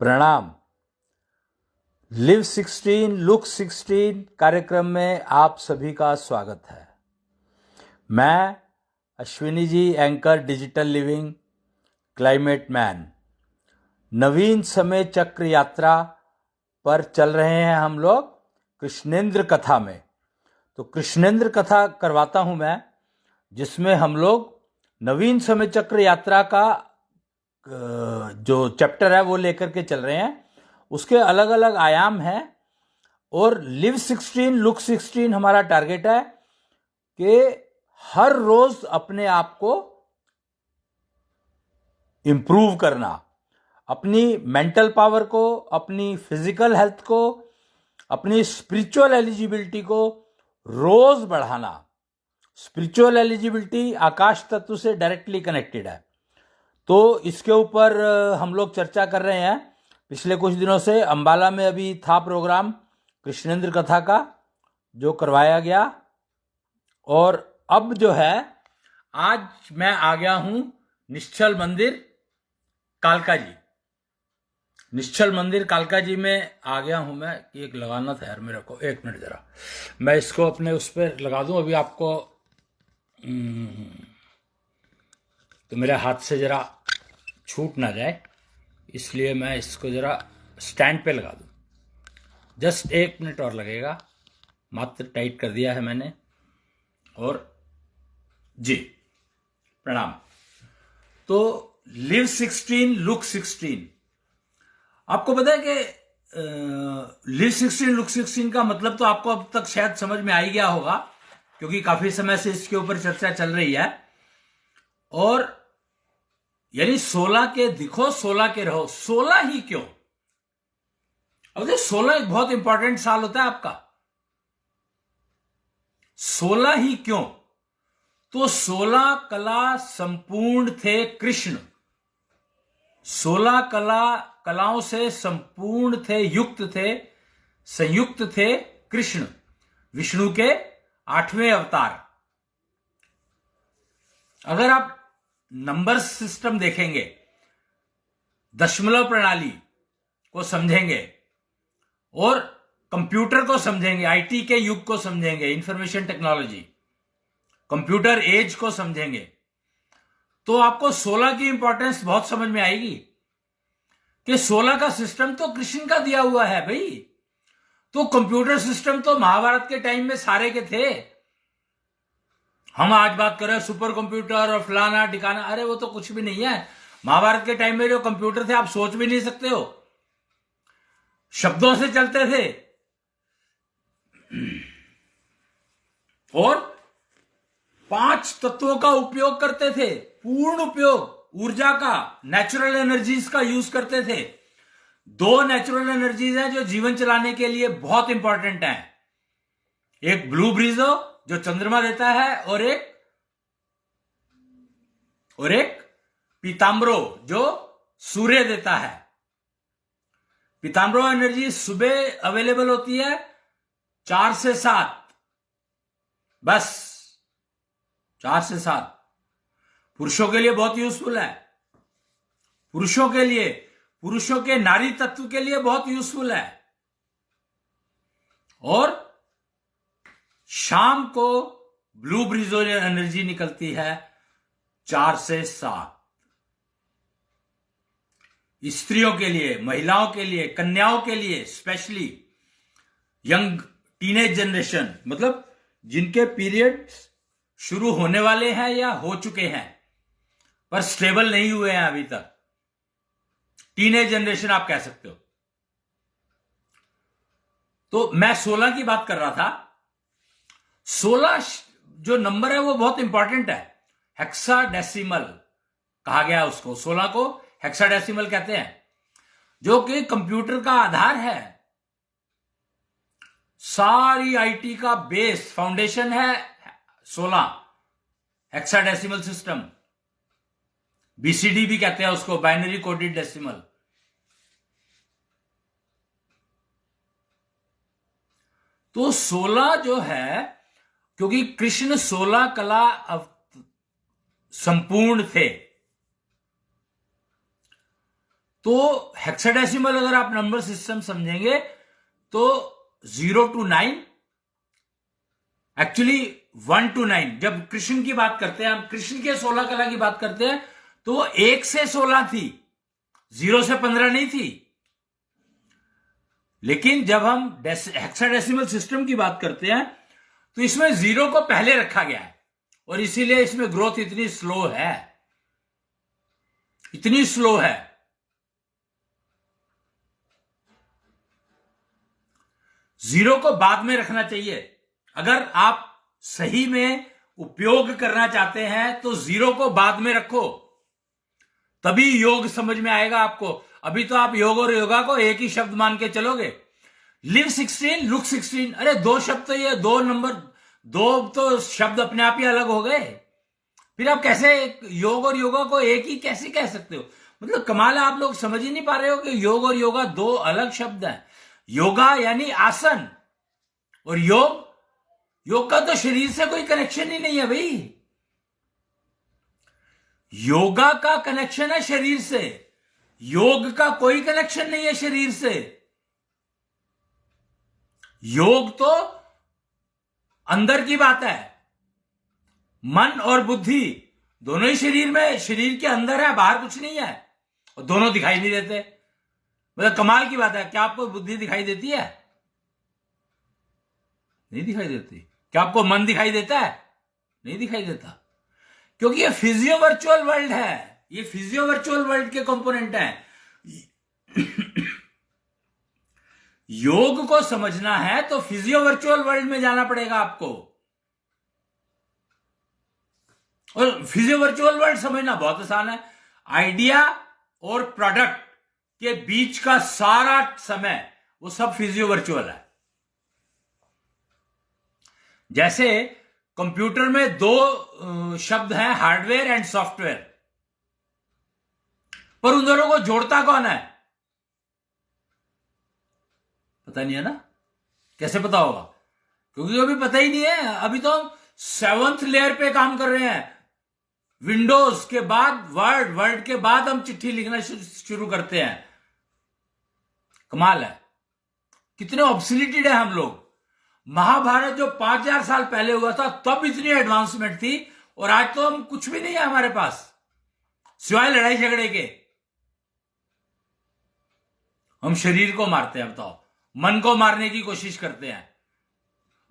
प्रणाम। Live 16 look 16 कार्यक्रम में आप सभी का स्वागत है। मैं Ashwini ji, anchor digital living, climate man. नवीन समय चक्र यात्रा पर चल रहे हैं हम लोग कृष्णेंद्र कथा में। तो कृष्णेंद्र कथा करवाता हूं मैं, जिसमें हम लोग नवीन समय चक्र यात्रा का जो चैप्टर है वो लेकर के चल रहे हैं। उसके अलग अलग आयाम हैं और लिव 16 लुक 16 हमारा टारगेट है कि हर रोज अपने आप को इंप्रूव करना, अपनी मेंटल पावर को, अपनी फिजिकल हेल्थ को, अपनी स्पिरिचुअल एलिजिबिलिटी को रोज बढ़ाना। स्पिरिचुअल एलिजिबिलिटी आकाश तत्व से डायरेक्टली कनेक्टेड है, तो इसके ऊपर हम लोग चर्चा कर रहे हैं। पिछले कुछ दिनों से अंबाला में अभी था प्रोग्राम कृष्णेंद्र कथा का, जो करवाया गया। और अब जो है, आज मैं आ गया हूं निश्चल मंदिर कालका जी। निश्चल मंदिर कालका जी में आ गया हूं मैं। एक लगाना था यार मेरे को, एक मिनट जरा मैं इसको अपने उस पर लगा दूं अभी आपको। तो मेरे हाथ से जरा छूट ना जाए, इसलिए मैं इसको जरा स्टैंड पे लगा दूं। जस्ट 1 मिनट और लगेगा, मात्र टाइट कर दिया है मैंने। और जी प्रणाम। तो लिव 16 लुक 16, आपको पता है कि लिव 16 लुक 16 का मतलब तो आपको अब तक शायद समझ में आ ही गया होगा, क्योंकि काफी समय से इसके ऊपर चर्चा चल रही है। और यानी 16 के दिखो 16 के रहो। 16 ही क्यों? अब 16 एक बहुत इंपॉर्टेंट साल होता है आपका। 16 ही क्यों? तो 16 कला संपूर्ण थे कृष्ण। 16 कलाओं से संपूर्ण थे, युक्त थे, संयुक्त थे कृष्ण, विष्णु के 8वें अवतार। अगर आप नंबर सिस्टम देखेंगे, दशमलव प्रणाली को समझेंगे और कंप्यूटर को समझेंगे, आईटी के युग को समझेंगे, इंफॉर्मेशन टेक्नोलॉजी, कंप्यूटर एज को समझेंगे, तो आपको 16 की इंपॉर्टेंस बहुत समझ में आएगी कि 16 का सिस्टम तो कृष्ण का दिया हुआ है भाई। तो कंप्यूटर सिस्टम तो महाभारत के टाइम में सारे के थे। हम आज बात कर रहे हैं सुपर कंप्यूटर और फलाना ठिकाना, अरे वो तो कुछ भी नहीं है। महाभारत के टाइम में जो कंप्यूटर थे आप सोच भी नहीं सकते हो, शब्दों से चलते थे और 5 तत्वों का उपयोग करते थे, पूर्ण उपयोग ऊर्जा का, नेचुरल एनर्जीज का यूज करते थे। 2 नेचुरल एनर्जीज हैं जो जीवन चलाने के लिए बहुत इंपॉर्टेंट हैं। एक ब्लू ब्रीजो जो चंद्रमा देता है, और एक पीताम्बरो जो सूर्य देता है। पीताम्बरो एनर्जी सुबह अवेलेबल होती है 4 से 7, बस 4 से 7। पुरुषों के लिए बहुत यूजफुल है, पुरुषों के नारी तत्व के लिए बहुत यूजफुल है। और शाम को ब्लू ब्रीजो एनर्जी निकलती है 4 से 7। स्त्रियों के लिए, महिलाओं के लिए, कन्याओं के लिए, स्पेशली यंग टीनेज जनरेशन, मतलब जिनके पीरियड शुरू होने वाले हैं या हो चुके हैं पर स्टेबल नहीं हुए हैं अभी तक, टीनेज जनरेशन आप कह सकते हो। तो मैं 16 की बात कर रहा था। 16 जो नंबर है वो बहुत इंपॉर्टेंट है। हेक्साडेसिमल कहा गया उसको, 16 को हेक्साडेसिमल कहते हैं, जो कि कंप्यूटर का आधार है। सारी आईटी का बेस, फाउंडेशन है 16 हेक्साडेसिमल सिस्टम। बीसीडी भी कहते हैं उसको, बाइनरी कोडेड डेसिमल। तो 16 जो है, क्योंकि कृष्ण 16 कला संपूर्ण थे, तो हेक्साडेसिमल अगर आप नंबर सिस्टम समझेंगे तो 0 to 9, एक्चुअली 1 to 9। जब कृष्ण की बात करते हैं, हम कृष्ण के 16 कला की बात करते हैं, तो वो 1 से 16 थी, 0 से 15 नहीं थी। लेकिन जब हम हेक्साडेसिमल सिस्टम की बात करते हैं तो इसमें 0 को पहले रखा गया है, और इसीलिए इसमें ग्रोथ इतनी स्लो है, इतनी स्लो है। 0 को बाद में रखना चाहिए। अगर आप सही में उपयोग करना चाहते हैं तो 0 को बाद में रखो, तभी योग समझ में आएगा आपको। अभी तो आप योग और योगा को एक ही शब्द मान के चलोगे। लिव 16, लुक 16, अरे दो शब्द तो ये दो नंबर, दो तो शब्द अपने आप ही अलग हो गए। फिर आप कैसे योग और योगा को एक ही कैसे कह सकते हो? मतलब कमाल है, आप लोग समझ ही नहीं पा रहे हो कि योग और योगा दो अलग शब्द हैं। योगा यानी आसन, और योग का तो शरीर से कोई कनेक्शन ही नहीं है भाई। योगा का कनेक्शन है शरीर से, योग का कोई कनेक्शन नहीं है शरीर से। योग तो अंदर की बात है, मन और बुद्धि दोनों ही शरीर में, शरीर के अंदर है, बाहर कुछ नहीं है, और दोनों दिखाई नहीं देते। मतलब कमाल की बात है। क्या आपको बुद्धि दिखाई देती है? नहीं दिखाई देती। क्या आपको मन दिखाई देता है? नहीं दिखाई देता, क्योंकि ये फिजियो वर्चुअल वर्ल्ड है, ये फिजियो वर्चुअल वर्ल्ड के कंपोनेंट हैं। योग को समझना है तो फिजियो वर्चुअल वर्ल्ड में जाना पड़ेगा आपको, और फिजियो वर्चुअल वर्ल्ड समझना बहुत आसान है। आइडिया और प्रोडक्ट के बीच का सारा समय वो सब फिजियो वर्चुअल है। जैसे कंप्यूटर में दो शब्द हैं, हार्डवेयर एंड सॉफ्टवेयर, पर उन दोनों को जोड़ता कौन है? पता नहीं है ना। कैसे पता होगा? क्योंकि अभी पता ही नहीं है। अभी तो हम 7th लेयर पे काम कर रहे हैं। विंडोज के बाद वर्ड, वर्ड के बाद हम चिट्ठी लिखना शुरू करते हैं। कमाल है, कितने ऑब्सोलीटेड है हम लोग। महाभारत जो 5000 साल पहले हुआ था तब इतनी एडवांसमेंट थी, और आज तो हम कुछ भी नहीं है हमारे पास सिवाय लड़ाई झगड़े के। हम शरीर को मारते हैं, बताओ, मन को मारने की कोशिश करते हैं।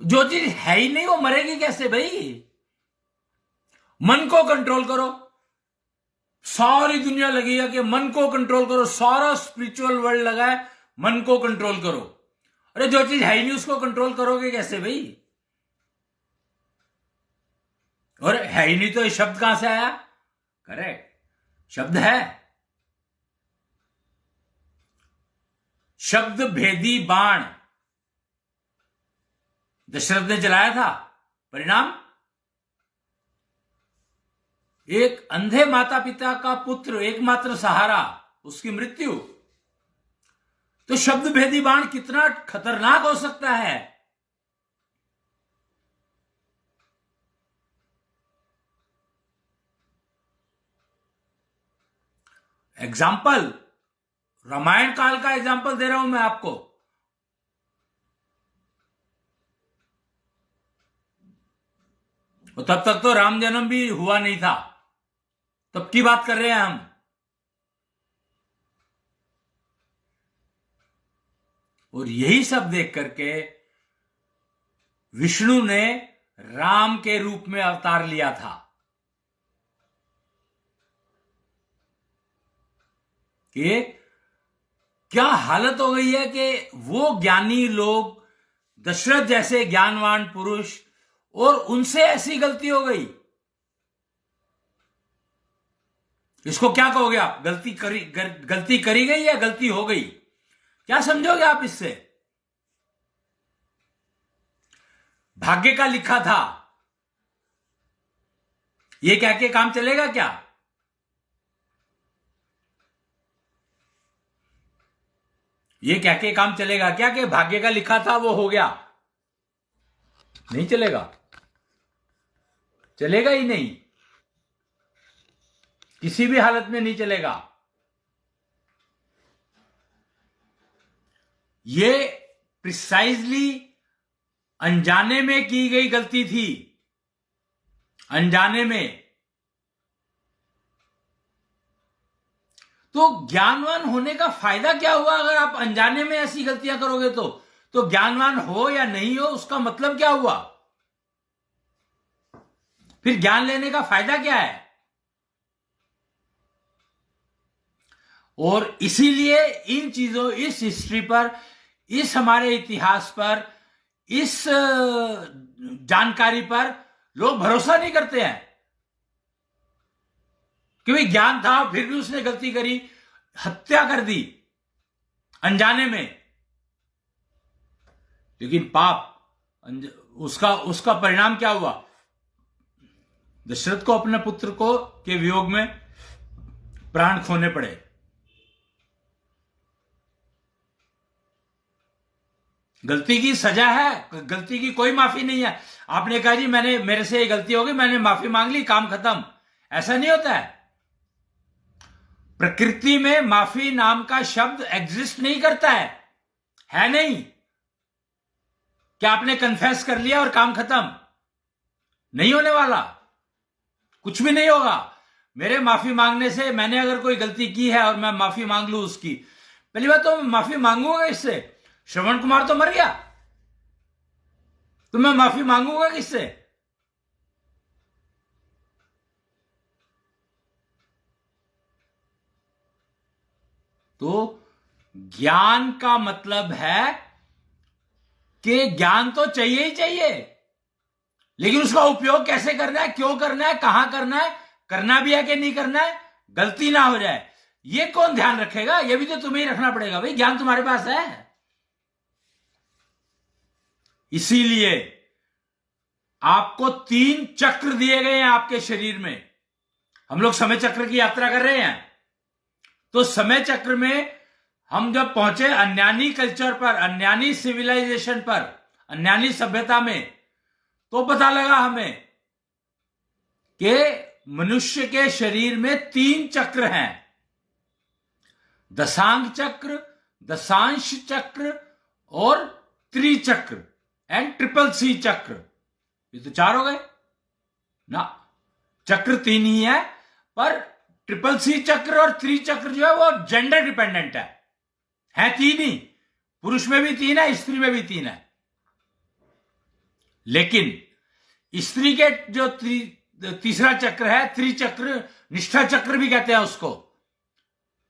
जो चीज है ही नहीं वो मरेगी कैसे भाई? मन को कंट्रोल करो। सारी दुनिया लगी है कि मन को कंट्रोल करो, सारा स्पिरिचुअल वर्ल्ड लगा है मन को कंट्रोल करो। अरे जो चीज है ही नहीं उसको कंट्रोल करोगे कैसे भाई? और है ही नहीं तो ये शब्द कहां से आया? करेक्ट, शब्द है। शब्द भेदी बाण दशरथ ने चलाया था, परिणाम एक अंधे माता पिता का पुत्र, एकमात्र सहारा, उसकी मृत्यु। तो शब्द भेदी बाण कितना खतरनाक हो सकता है। एग्जाम्पल, रामायण काल का एग्जाम्पल दे रहा हूं मैं आपको। और तब तक तो राम जन्म भी हुआ नहीं था, तब की बात कर रहे हैं हम। और यही सब देख करके विष्णु ने राम के रूप में अवतार लिया था कि क्या हालत हो गई है कि वो ज्ञानी लोग, दशरथ जैसे ज्ञानवान पुरुष, और उनसे ऐसी गलती हो गई। इसको क्या कहोगे आप? गलती करी गई या गलती हो गई? क्या समझोगे आप इससे? भाग्य का लिखा था, ये कह के काम चलेगा क्या? ये कह के काम चलेगा क्या कि भाग्य का लिखा था वो हो गया? नहीं चलेगा, चलेगा ही नहीं, किसी भी हालत में नहीं चलेगा। ये प्रिसाइजली अनजाने में की गई गलती थी, अनजाने में। तो ज्ञानवान होने का फायदा क्या हुआ अगर आप अनजाने में ऐसी गलतियां करोगे? तो ज्ञानवान हो या नहीं हो उसका मतलब क्या हुआ? फिर ज्ञान लेने का फायदा क्या है? और इसीलिए इन चीजों, इस हिस्ट्री पर, इस हमारे इतिहास पर, इस जानकारी पर लोग भरोसा नहीं करते हैं। क्योंकि ज्ञान था फिर भी उसने गलती करी, हत्या कर दी अनजाने में। लेकिन पाप, उसका परिणाम क्या हुआ? दशरथ को अपने पुत्र को के वियोग में प्राण खोने पड़े। गलती की सजा है, गलती की कोई माफी नहीं है। आपने कहा जी मेरे से ये गलती हो गई, मैंने माफी मांग ली, काम खत्म। ऐसा नहीं होता है। प्रकृति में माफी नाम का शब्द एग्जिस्ट नहीं करता है नहीं। क्या आपने कन्फेस कर लिया और काम खत्म? नहीं होने वाला, कुछ भी नहीं होगा। मेरे माफी मांगने से, मैंने अगर कोई गलती की है और मैं माफी मांग लूं उसकी, पहली बात तो मैं माफी मांगूंगा इससे? श्रवण कुमार तो मर गया, तो मैं माफी मांगूंगा किससे? तो ज्ञान का मतलब है कि ज्ञान तो चाहिए ही चाहिए, लेकिन उसका उपयोग कैसे करना है, क्यों करना है, कहां करना है, करना भी है कि नहीं करना है, गलती ना हो जाए, ये कौन ध्यान रखेगा? ये भी तो तुम्हें ही रखना पड़ेगा। भाई ज्ञान तुम्हारे पास है। इसीलिए आपको 3 चक्र दिए गए हैं आपके शरीर में। हम लोग समय चक्र की यात्रा कर रहे हैं। तो समय चक्र में हम जब पहुंचे अन्यानी कल्चर पर, अन्यानी सिविलाइजेशन पर, अन्यानी सभ्यता में, तो पता लगा हमें कि मनुष्य के शरीर में 3 चक्र हैं। दशांग चक्र, दशांश चक्र और त्रिचक्र एंड ट्रिपल सी चक्र। ये तो 4 हो गए ना। चक्र 3 ही है, पर ट्रिपल सी चक्र और त्रिचक्र जो है वो जेंडर डिपेंडेंट है 3 ही। पुरुष में भी 3 है, स्त्री में भी 3 है। लेकिन स्त्री के जो तीसरा चक्र है, त्रिचक्र, निष्ठा चक्र भी कहते हैं उसको,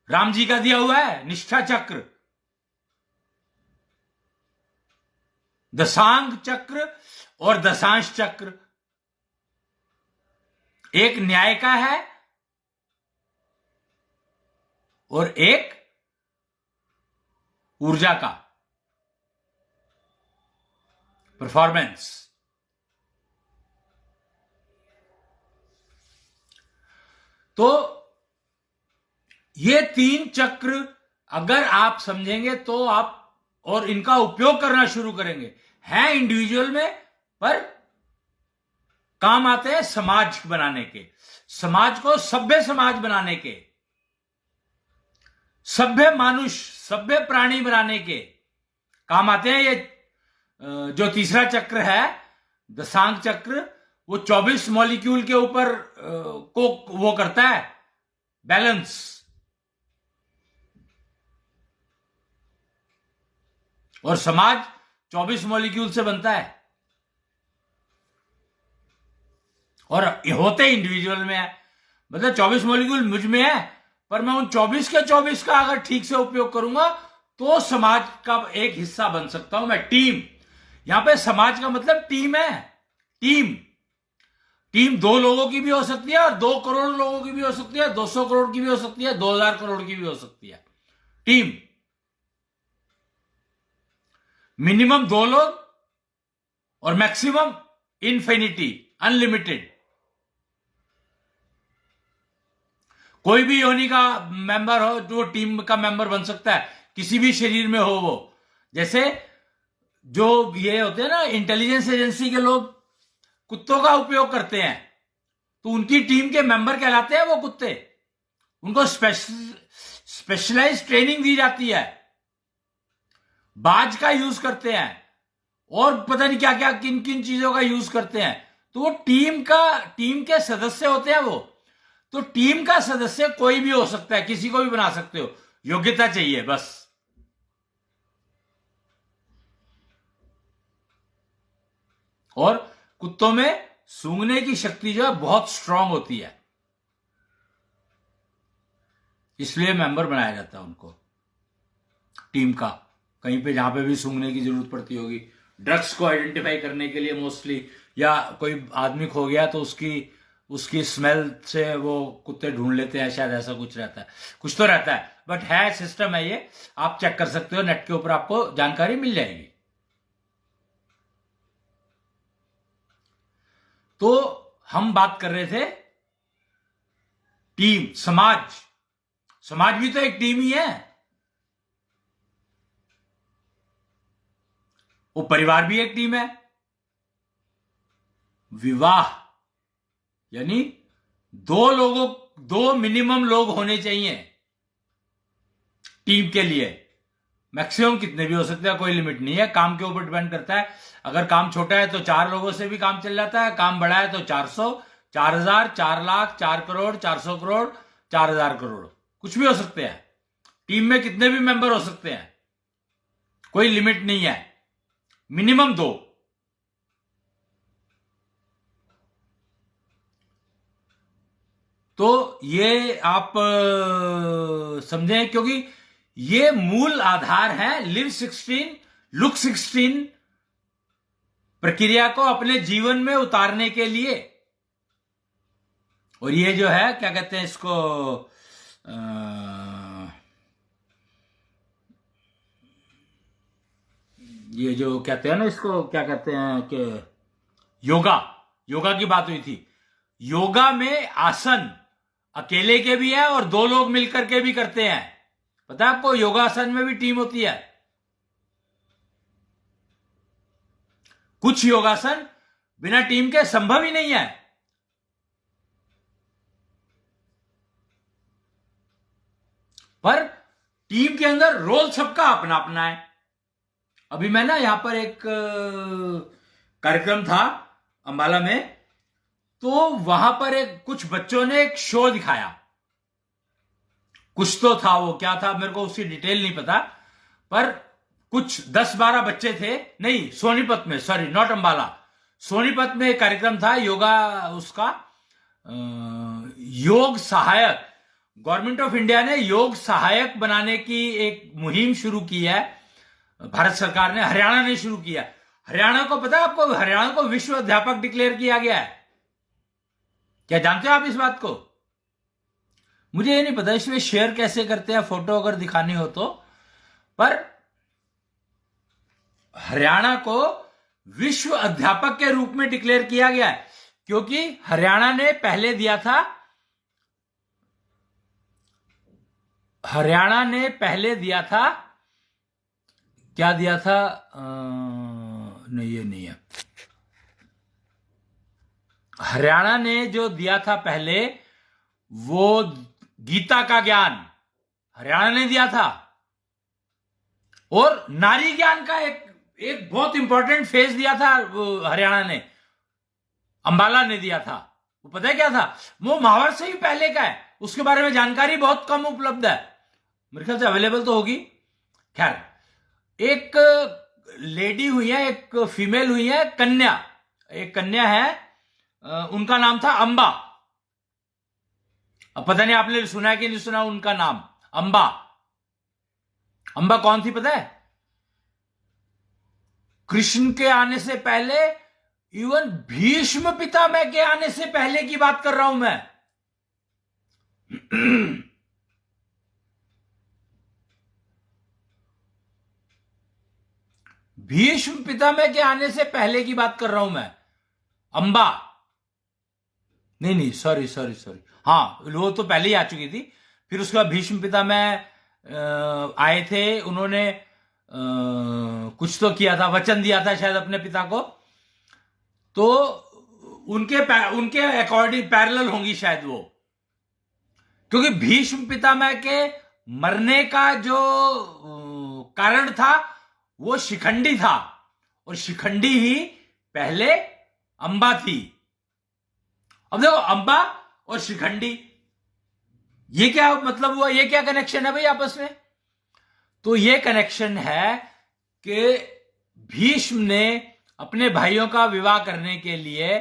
राम जी का दिया हुआ है निष्ठा चक्र। दशांग चक्र और दशांश चक्र, एक न्याय का है और एक ऊर्जा का, परफॉर्मेंस। तो ये 3 चक्र अगर आप समझेंगे तो आप और इनका उपयोग करना शुरू करेंगे, हैं इंडिविजुअल में, पर काम आते हैं समाज बनाने के, समाज को सभ्य समाज बनाने के, सभ्य मनुष्य, सभ्य प्राणी बनाने के काम आते हैं। ये जो तीसरा चक्र है दशांग चक्र, वो 24 मॉलिक्यूल के ऊपर को वो करता है बैलेंस। और समाज 24 मॉलिक्यूल से बनता है, और होते इंडिविजुअल में है। मतलब 24 मॉलिक्यूल मुझ में है, पर मैं उन 24 के 24 का अगर ठीक से उपयोग करूंगा तो समाज का एक हिस्सा बन सकता हूं मैं। टीम, यहां पे समाज का मतलब टीम है। टीम 2 लोगों की भी हो सकती है, और 2 करोड़ लोगों की भी हो सकती है, 200 करोड़ की भी हो सकती है, 2000 करोड़ की भी हो सकती है। टीम मिनिमम 2 लोग और मैक्सिमम इन्फिनिटी, अनलिमिटेड। कोई भी योनि का मेंबर हो जो टीम का मेंबर बन सकता है, किसी भी शरीर में हो वो। जैसे जो ये होते हैं ना इंटेलिजेंस एजेंसी के लोग, कुत्तों का उपयोग करते हैं, तो उनकी टीम के मेंबर कहलाते हैं वो कुत्ते। उनको स्पेशलाइज ट्रेनिंग दी जाती है। बाज का यूज करते हैं और पता नहीं क्या क्या किन किन चीजों का यूज करते हैं। तो वो टीम के सदस्य होते हैं वो। तो टीम का सदस्य कोई भी हो सकता है, किसी को भी बना सकते हो, योग्यता चाहिए बस। और कुत्तों में सूंघने की शक्ति जो है बहुत स्ट्रांग होती है, इसलिए मेंबर बनाया जाता है उनको टीम का। कहीं पे जहां पे भी सूंघने की जरूरत पड़ती होगी, ड्रग्स को आइडेंटिफाई करने के लिए मोस्टली, या कोई आदमी खो गया तो उसकी स्मेल से वो कुत्ते ढूंढ लेते हैं, शायद ऐसा कुछ रहता है, कुछ तो रहता है, बट है सिस्टम है ये, आप चेक कर सकते हो नेट के ऊपर, आपको जानकारी मिल जाएगी। तो हम बात कर रहे थे टीम, समाज भी तो एक टीम ही है, वो परिवार भी एक टीम है। विवाह यानी दो मिनिमम लोग होने चाहिए टीम के लिए। मैक्सिमम कितने भी हो सकते हैं, कोई लिमिट नहीं है, काम के ऊपर डिपेंड करता है। अगर काम छोटा है तो 4 लोगों से भी काम चल जाता है, काम बड़ा है तो 400, 4000, 4 लाख, 4 करोड़, 400 करोड़, 4000 करोड़, कुछ भी हो सकते हैं। टीम में कितने भी मेंबर हो सकते हैं, कोई लिमिट नहीं है, मिनिमम 2। तो ये आप समझें, क्योंकि ये मूल आधार है लिव 16 लुक 16 प्रक्रिया को अपने जीवन में उतारने के लिए। और ये जो है क्या कहते हैं इसको, ये जो कहते हैं ना, इसको क्या कहते हैं कि योगा की बात हुई थी। योगा में आसन अकेले के भी है और 2 लोग मिलकर के भी करते हैं। पता है आपको, योगासन में भी टीम होती है। कुछ योगासन बिना टीम के संभव ही नहीं है। पर टीम के अंदर रोल सबका अपना अपना है। अभी मैं ना यहां पर एक कार्यक्रम था अंबाला में, तो वहां पर कुछ बच्चों ने एक शो दिखाया, कुछ तो था, वो क्या था मेरे को उसकी डिटेल नहीं पता, पर कुछ 10-12 बच्चे थे। नहीं, सोनीपत में, सॉरी नॉट अंबाला, सोनीपत में एक कार्यक्रम था योगा, उसका योग सहायक, गवर्नमेंट ऑफ इंडिया ने योग सहायक बनाने की एक मुहिम शुरू की है, भारत सरकार ने, हरियाणा ने शुरू किया। हरियाणा को पता है आपको, हरियाणा को विश्व अध्यापक डिक्लेयर किया गया है। क्या जानते हो आप इस बात को? मुझे ये नहीं पता इसमें शेयर कैसे करते हैं, फोटो अगर दिखानी हो तो, पर हरियाणा को विश्व अध्यापक के रूप में डिक्लेयर किया गया है, क्योंकि हरियाणा ने पहले दिया था, क्या दिया था, नहीं ये नहीं है, हरियाणा ने जो दिया था पहले, वो गीता का ज्ञान हरियाणा ने दिया था। और नारी ज्ञान का एक बहुत इंपॉर्टेंट फेज दिया था हरियाणा ने, अंबाला ने दिया था। वो पता है क्या था, वो महाभारत से ही पहले का है, उसके बारे में जानकारी बहुत कम उपलब्ध है, मेरे ख्याल से अवेलेबल तो होगी। खैर, एक लेडी हुई है, एक फीमेल हुई है, एक कन्या है, उनका नाम था अंबा। अब पता नहीं आपने सुना है कि नहीं सुना उनका नाम, अंबा। अंबा कौन थी पता है? कृष्ण के आने से पहले, इवन भीष्म पितामह के आने से पहले की बात कर रहा हूं मैं। भीष्म पितामह के आने से पहले की बात कर रहा हूं मैं, अंबा। नहीं, सॉरी, हाँ, वो तो पहले ही आ चुकी थी। फिर उसके बाद भीष्म पितामह आए थे, उन्होंने कुछ तो किया था, वचन दिया था शायद अपने पिता को, तो उनके अकॉर्डिंग पैरेलल होंगी शायद वो, क्योंकि भीष्म पितामह के मरने का जो कारण था वो शिखंडी था, और शिखंडी ही पहले अंबा थी। अब देखो, अंबा और शिखंडी, ये क्या मतलब हुआ, ये क्या कनेक्शन है भाई आपस में? तो ये कनेक्शन है कि भीष्म ने अपने भाइयों का विवाह करने के लिए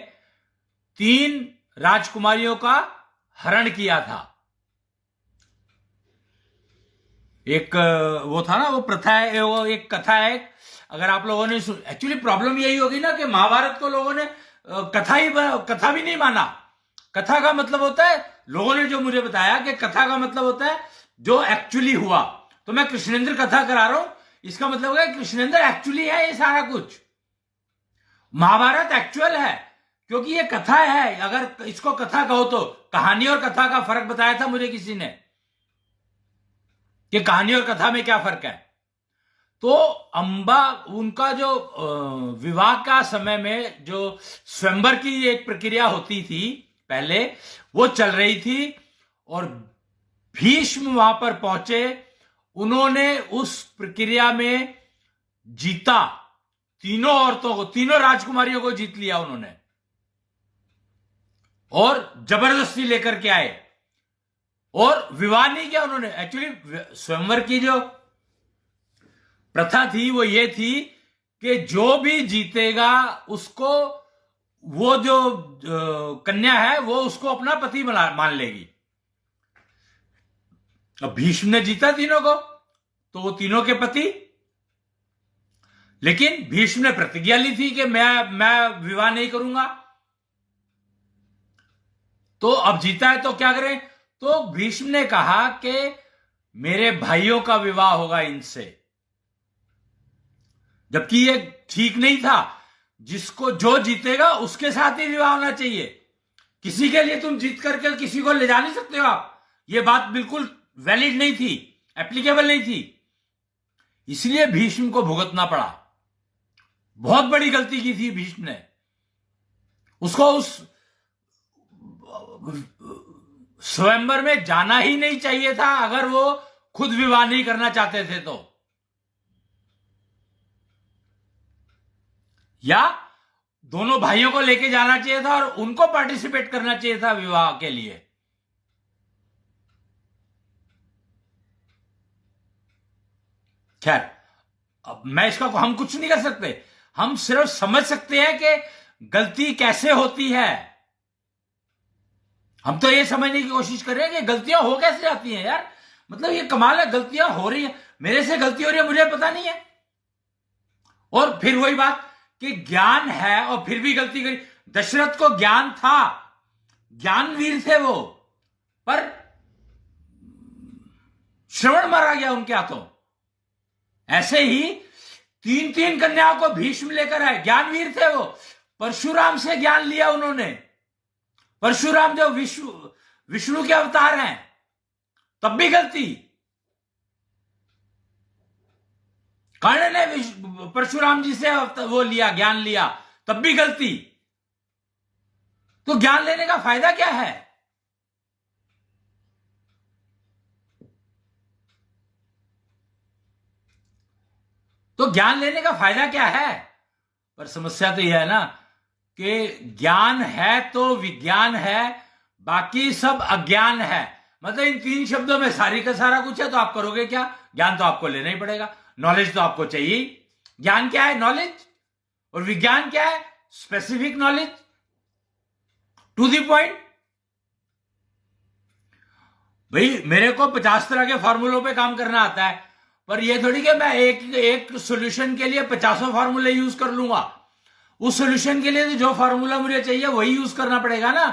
3 राजकुमारियों का हरण किया था। एक वो था ना, वो प्रथा है, वो एक कथा है। अगर आप लोगों ने एक्चुअली प्रॉब्लम यही होगी ना कि महाभारत को लोगों ने कथा भी नहीं माना। कथा का मतलब होता है, लोगों ने जो मुझे बताया कि कथा का मतलब होता है जो एक्चुअली हुआ। तो मैं कृष्णेंद्र कथा करा रहा हूं, इसका मतलब है कृष्णेंद्र एक्चुअली है ये सारा कुछ। महाभारत एक्चुअल है क्योंकि ये कथा है। अगर इसको कथा कहो तो कहानी और कथा का फर्क बताया था मुझे किसी ने कि कहानी और कथा में क्या फर्क है। तो अंबा, उनका जो विवाह का समय में जो स्वयंवर की एक प्रक्रिया होती थी पहले, वो चल रही थी, और भीष्म वहां पर पहुंचे। उन्होंने उस प्रक्रिया में जीता, तीनों औरतों को, तीनों राजकुमारियों को जीत लिया उन्होंने, और जबरदस्ती लेकर के आए, और विवाह नहीं किया उन्होंने। एक्चुअली स्वयंवर की जो प्रथा थी वो ये थी कि जो भी जीतेगा उसको, वो जो कन्या है वो उसको अपना पति मान लेगी। अब भीष्म ने जीता तीनों को, तो वो तीनों के पति। लेकिन भीष्म ने प्रतिज्ञा ली थी कि मैं विवाह नहीं करूंगा। तो अब जीता है तो क्या करें? तो भीष्म ने कहा कि मेरे भाइयों का विवाह होगा इनसे, जबकि ये ठीक नहीं था। जिसको जो जीतेगा उसके साथ ही विवाह होना चाहिए। किसी के लिए तुम जीत करके किसी को ले जा नहीं सकते हो आप। ये बात बिल्कुल वैलिड नहीं थी, एप्लीकेबल नहीं थी। इसलिए भीष्म को भुगतना पड़ा। बहुत बड़ी गलती की थी भीष्म ने। उसको उस स्वयंवर में जाना ही नहीं चाहिए था अगर वो खुद विवाह नहीं करना चाहते थे तो, या दोनों भाइयों को लेके जाना चाहिए था और उनको पार्टिसिपेट करना चाहिए था विवाह के लिए। खैर, अब मैं इसका हम कुछ नहीं कर सकते। हम सिर्फ समझ सकते हैं कि गलती कैसे होती है। हम तो ये समझने की कोशिश कर रहे हैं कि गलतियां हो कैसे जाती हैं यार। मतलब ये कमाल है, गलतियां हो रही है, मेरे से गलती हो रही है, मुझे पता नहीं है। और फिर वही बात कि ज्ञान है और फिर भी गलती करी। दशरथ को ज्ञान था, ज्ञानवीर थे वो, पर श्रवण मारा गया उनके हाथों। ऐसे ही 3 कन्याओं को भीष्म लेकर आए, ज्ञानवीर थे वो। परशुराम से ज्ञान लिया उन्होंने। परशुराम जो विष्णु के अवतार हैं, तब भी गलती। कर्ण ने परशुराम जी से वो लिया, ज्ञान लिया, तब भी गलती। तो ज्ञान लेने का फायदा क्या है? तो ज्ञान लेने का फायदा क्या है? पर समस्या तो यह है ना कि ज्ञान है तो विज्ञान है, बाकी सब अज्ञान है। मतलब इन 3 शब्दों में सारी का सारा कुछ है, तो आप करोगे क्या? ज्ञान तो आपको लेना ही पड़ेगा, नॉलेज तो आपको चाहिए। ज्ञान क्या है? नॉलेज। और विज्ञान क्या है? Specific knowledge, to the point. भाई मेरे को 50 तरह के फॉर्मूलों पे काम करना आता है, पर यह थोड़ी कि मैं एक सॉल्यूशन के लिए 50 फॉर्मूले यूज कर लूंगा। उस सॉल्यूशन के लिए तो जो फॉर्मूला मुझे चाहिए वही यूज करना पड़ेगा ना।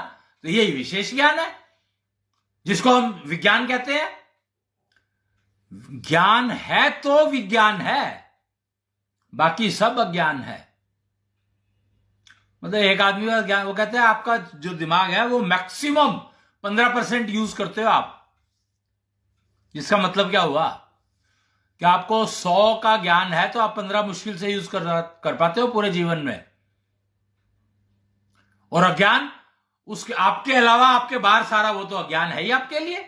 तो यही विशेष ज्ञान है जिसको हम विज्ञान कहते हैं। ज्ञान है तो विज्ञान है, बाकी सब अज्ञान है। मतलब एक आदमी का ज्ञान, वो कहते हैं आपका जो दिमाग है वो मैक्सिमम 15% यूज करते हो आप। इसका मतलब क्या हुआ कि आपको 100 का ज्ञान है तो आप 15 मुश्किल से यूज कर पाते हो पूरे जीवन में। और अज्ञान, उसके आपके अलावा आपके बाहर सारा वो तो अज्ञान है ही आपके लिए।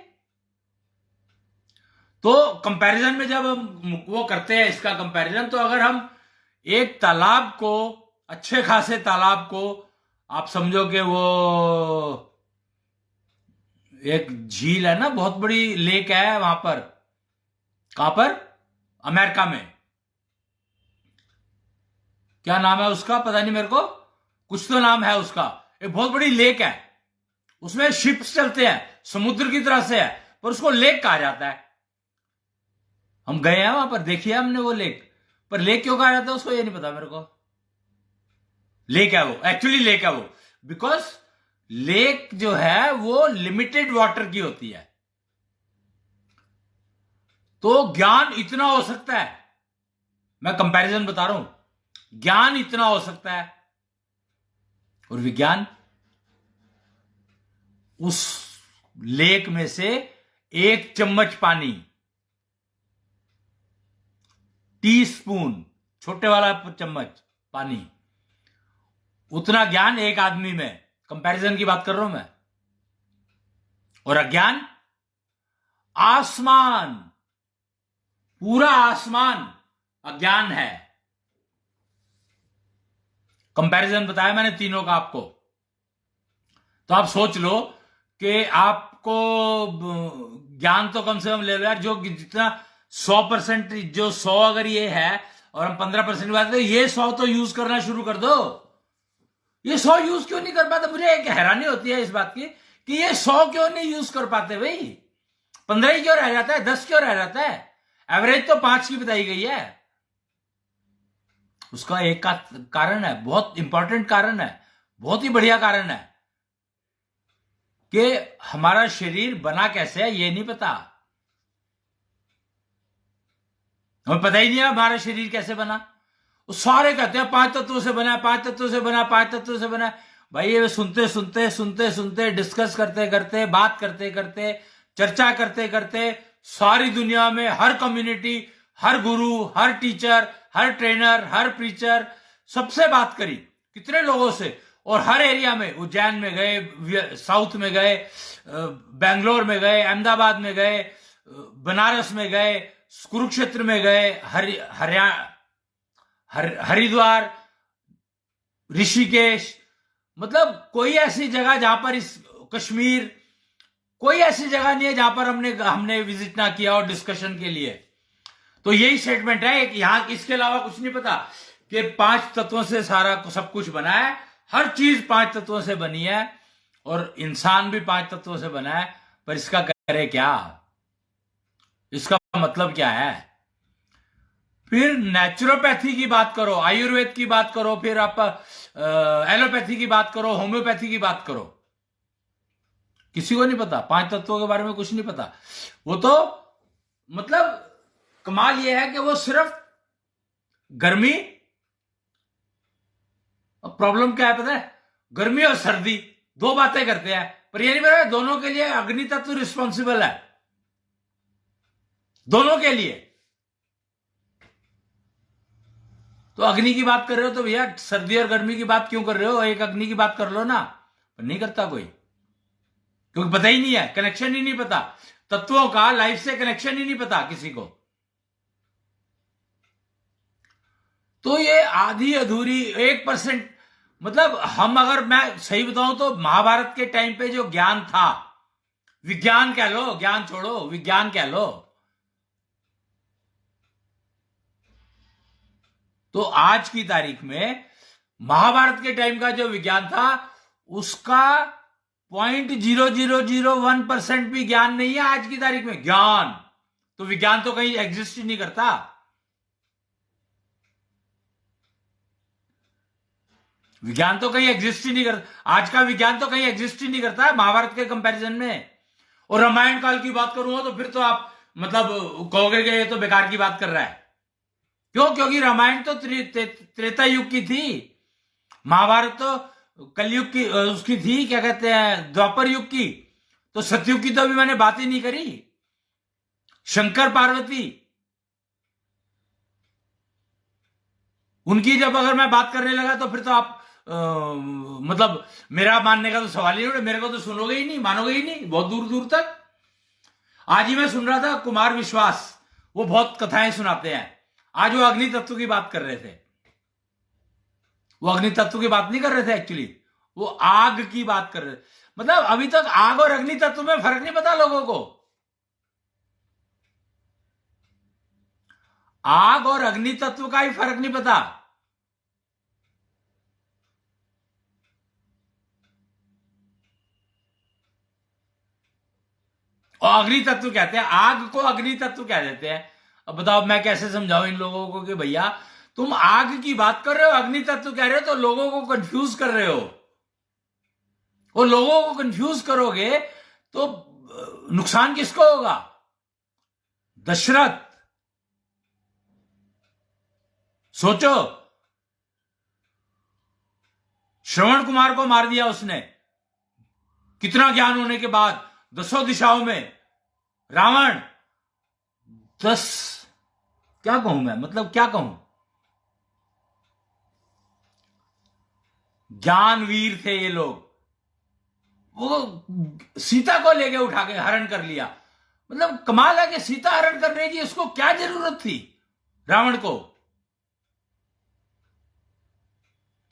तो कंपैरिजन में जब हम वो करते हैं इसका कंपैरिजन, तो अगर हम एक तालाब को, अच्छे खासे तालाब को, आप समझो कि वो एक झील है ना, बहुत बड़ी लेक है वहां पर, कहां पर, अमेरिका में, क्या नाम है उसका पता नहीं मेरे को, कुछ तो नाम है उसका, एक बहुत बड़ी लेक है, उसमें शिप्स चलते हैं, समुद्र की तरह से है, पर उसको लेक कहा जाता है। हम गए हैं वहां पर, देखिए हमने वो लेक, पर लेक क्यों कहा जाता है उसको ये नहीं पता मेरे को। लेक है वो, एक्चुअली लेक है वो, बिकॉज लेक जो है वो लिमिटेड वाटर की होती है। तो ज्ञान इतना हो सकता है, मैं कंपैरिजन बता रहा हूं, ज्ञान इतना हो सकता है, और विज्ञान उस लेक में से 1 चम्मच पानी, टीस्पून, छोटे वाला चम्मच पानी, उतना ज्ञान एक आदमी में, कंपैरिजन की बात कर रहा हूं मैं। और अज्ञान, आसमान, पूरा आसमान अज्ञान है। कंपैरिजन बताया मैंने तीनों का आपको। तो आप सोच लो कि आपको ज्ञान तो कम से कम ले लो यार, जो जितना 100%, जो 100 अगर ये है और हम 15% बात करें, ये 100 तो यूज करना शुरू कर दो। ये 100 यूज क्यों नहीं कर पाते? मुझे एक हैरानी होती है इस बात की कि ये 100 क्यों नहीं यूज कर पाते भाई, 15 ही क्यों रह जाता है, 10 क्यों रह जाता है? एवरेज तो 5 की बताई गई है। उसका एक का कारण है, बहुत इंपॉर्टेंट कारण है, बहुत ही बढ़िया कारण है कि हमारा शरीर बना कैसे है ये नहीं पता। हमें पता ही नहीं है हमारा शरीर कैसे बना। सारे कहते हैं 5 तत्वों से बना, 5 तत्वों से बना, 5 तत्वों से बना। भाई ये सुनते सुनते सुनते सुनते, डिस्कस करते करते, बात करते करते, चर्चा करते करते, सारी दुनिया में हर कम्युनिटी, हर गुरु, हर टीचर, हर ट्रेनर, हर प्रीचर, सबसे बात करी, कितने लोगों से, और हर एरिया में, उज्जैन में गए, साउथ में गए, बेंगलोर में गए, अहमदाबाद में गए, बनारस में गए, कुरुक्षेत्र में गए, हरिद्वार, ऋषिकेश, मतलब कोई ऐसी जगह जहां पर, इस कश्मीर, कोई ऐसी जगह नहीं है जहां पर हमने विजिट ना किया और डिस्कशन के लिए। तो यही स्टेटमेंट है यहां, इसके अलावा कुछ नहीं पता कि 5 तत्वों से सारा सब कुछ बना है, हर चीज 5 तत्वों से बनी है, और इंसान भी 5 तत्वों से बना है। पर इसका करे क्या, इसका मतलब क्या है? फिर नेचुरोपैथी की बात करो, आयुर्वेद की बात करो, फिर आप एलोपैथी की बात करो, होम्योपैथी की बात करो, किसी को नहीं पता, 5 तत्वों के बारे में कुछ नहीं पता। वो तो मतलब कमाल ये है कि वो सिर्फ गर्मी, प्रॉब्लम क्या है पता है, गर्मी और सर्दी 2 बातें करते हैं, पर ये नहीं पता दोनों के लिए अग्नि तत्व रिस्पॉन्सिबल है, दोनों के लिए। तो अग्नि की बात कर रहे हो तो भैया सर्दी और गर्मी की बात क्यों कर रहे हो, एक अग्नि की बात कर लो ना। पर नहीं करता कोई, क्योंकि पता ही नहीं है, कनेक्शन ही नहीं पता, तत्वों का लाइफ से कनेक्शन ही नहीं पता किसी को। तो ये आधी अधूरी 1%, मतलब हम, अगर मैं सही बताऊं तो महाभारत के टाइम पे जो ज्ञान था, विज्ञान कह लो, ज्ञान छोड़ो, विज्ञान कह लो, तो आज की तारीख में महाभारत के टाइम का जो विज्ञान था उसका 0.0001% भी ज्ञान नहीं है आज की तारीख में ज्ञान। तो विज्ञान तो कहीं एग्जिस्ट ही नहीं करता। विज्ञान तो कहीं एग्जिस्ट ही नहीं करता, आज का विज्ञान तो कहीं एग्जिस्ट ही नहीं करता है महाभारत के कंपैरिजन में। और रामायण काल की बात करूंगा तो फिर तो आप मतलब कहोगे कि ये तो बेकार की बात कर रहा है। क्यों? क्योंकि रामायण तो त्रेता युग की थी, महाभारत तो कलयुग की, उसकी थी, क्या कहते हैं, द्वापर युग की। तो सतयुग की तो अभी मैंने बात ही नहीं करी। शंकर पार्वती, उनकी जब अगर मैं बात करने लगा तो फिर तो आप मतलब मेरा मानने का तो सवाल ही नहीं, मेरे को तो सुनोगे ही नहीं, मानोगे ही नहीं बहुत दूर दूर तक। आज ही मैं सुन रहा था कुमार विश्वास, वो बहुत कथाएं सुनाते हैं। आज वो अग्नि तत्व की बात कर रहे थे। वो अग्नि तत्व की बात नहीं कर रहे थे, एक्चुअली वो आग की बात कर रहे थे। मतलब अभी तक आग और अग्नि तत्व में फर्क नहीं पता लोगों को। आग और अग्नि तत्व का ही फर्क नहीं पता। और अग्नि तत्व कहते हैं, आग को अग्नि तत्व कह देते हैं। अब बताओ मैं कैसे समझाऊं इन लोगों को कि भैया तुम आग की बात कर रहे हो, अग्नि तत्व कह रहे हो, तो लोगों को कंफ्यूज कर रहे हो। और लोगों को कंफ्यूज करोगे तो नुकसान किसको होगा? दशरथ। सोचो, श्रवण कुमार को मार दिया उसने, कितना ज्ञान होने के बाद, 10 दिशाओं में रावण। 10 क्या कहूं मैं, मतलब क्या कहूं, ज्ञानवीर थे ये लोग। वो सीता को लेके उठा के हरण कर लिया। मतलब कमाल है कि सीता हरण करने की उसको क्या जरूरत थी रावण को?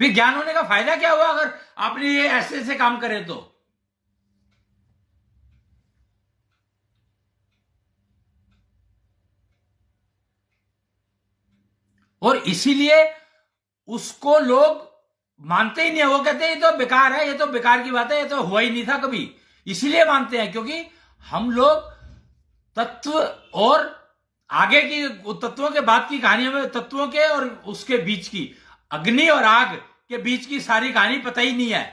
फिर ज्ञान होने का फायदा क्या हुआ अगर आपने ये ऐसे ऐसे काम करे तो? और इसीलिए उसको लोग मानते ही नहीं है। वो कहते हैं ये तो बेकार है, ये तो बेकार की बात है, ये तो हुआ ही नहीं था कभी। इसीलिए मानते हैं क्योंकि हम लोग तत्व और आगे की तत्वों के बाद की कहानियों में तत्वों के और उसके बीच की, अग्नि और आग के बीच की सारी कहानी पता ही नहीं है।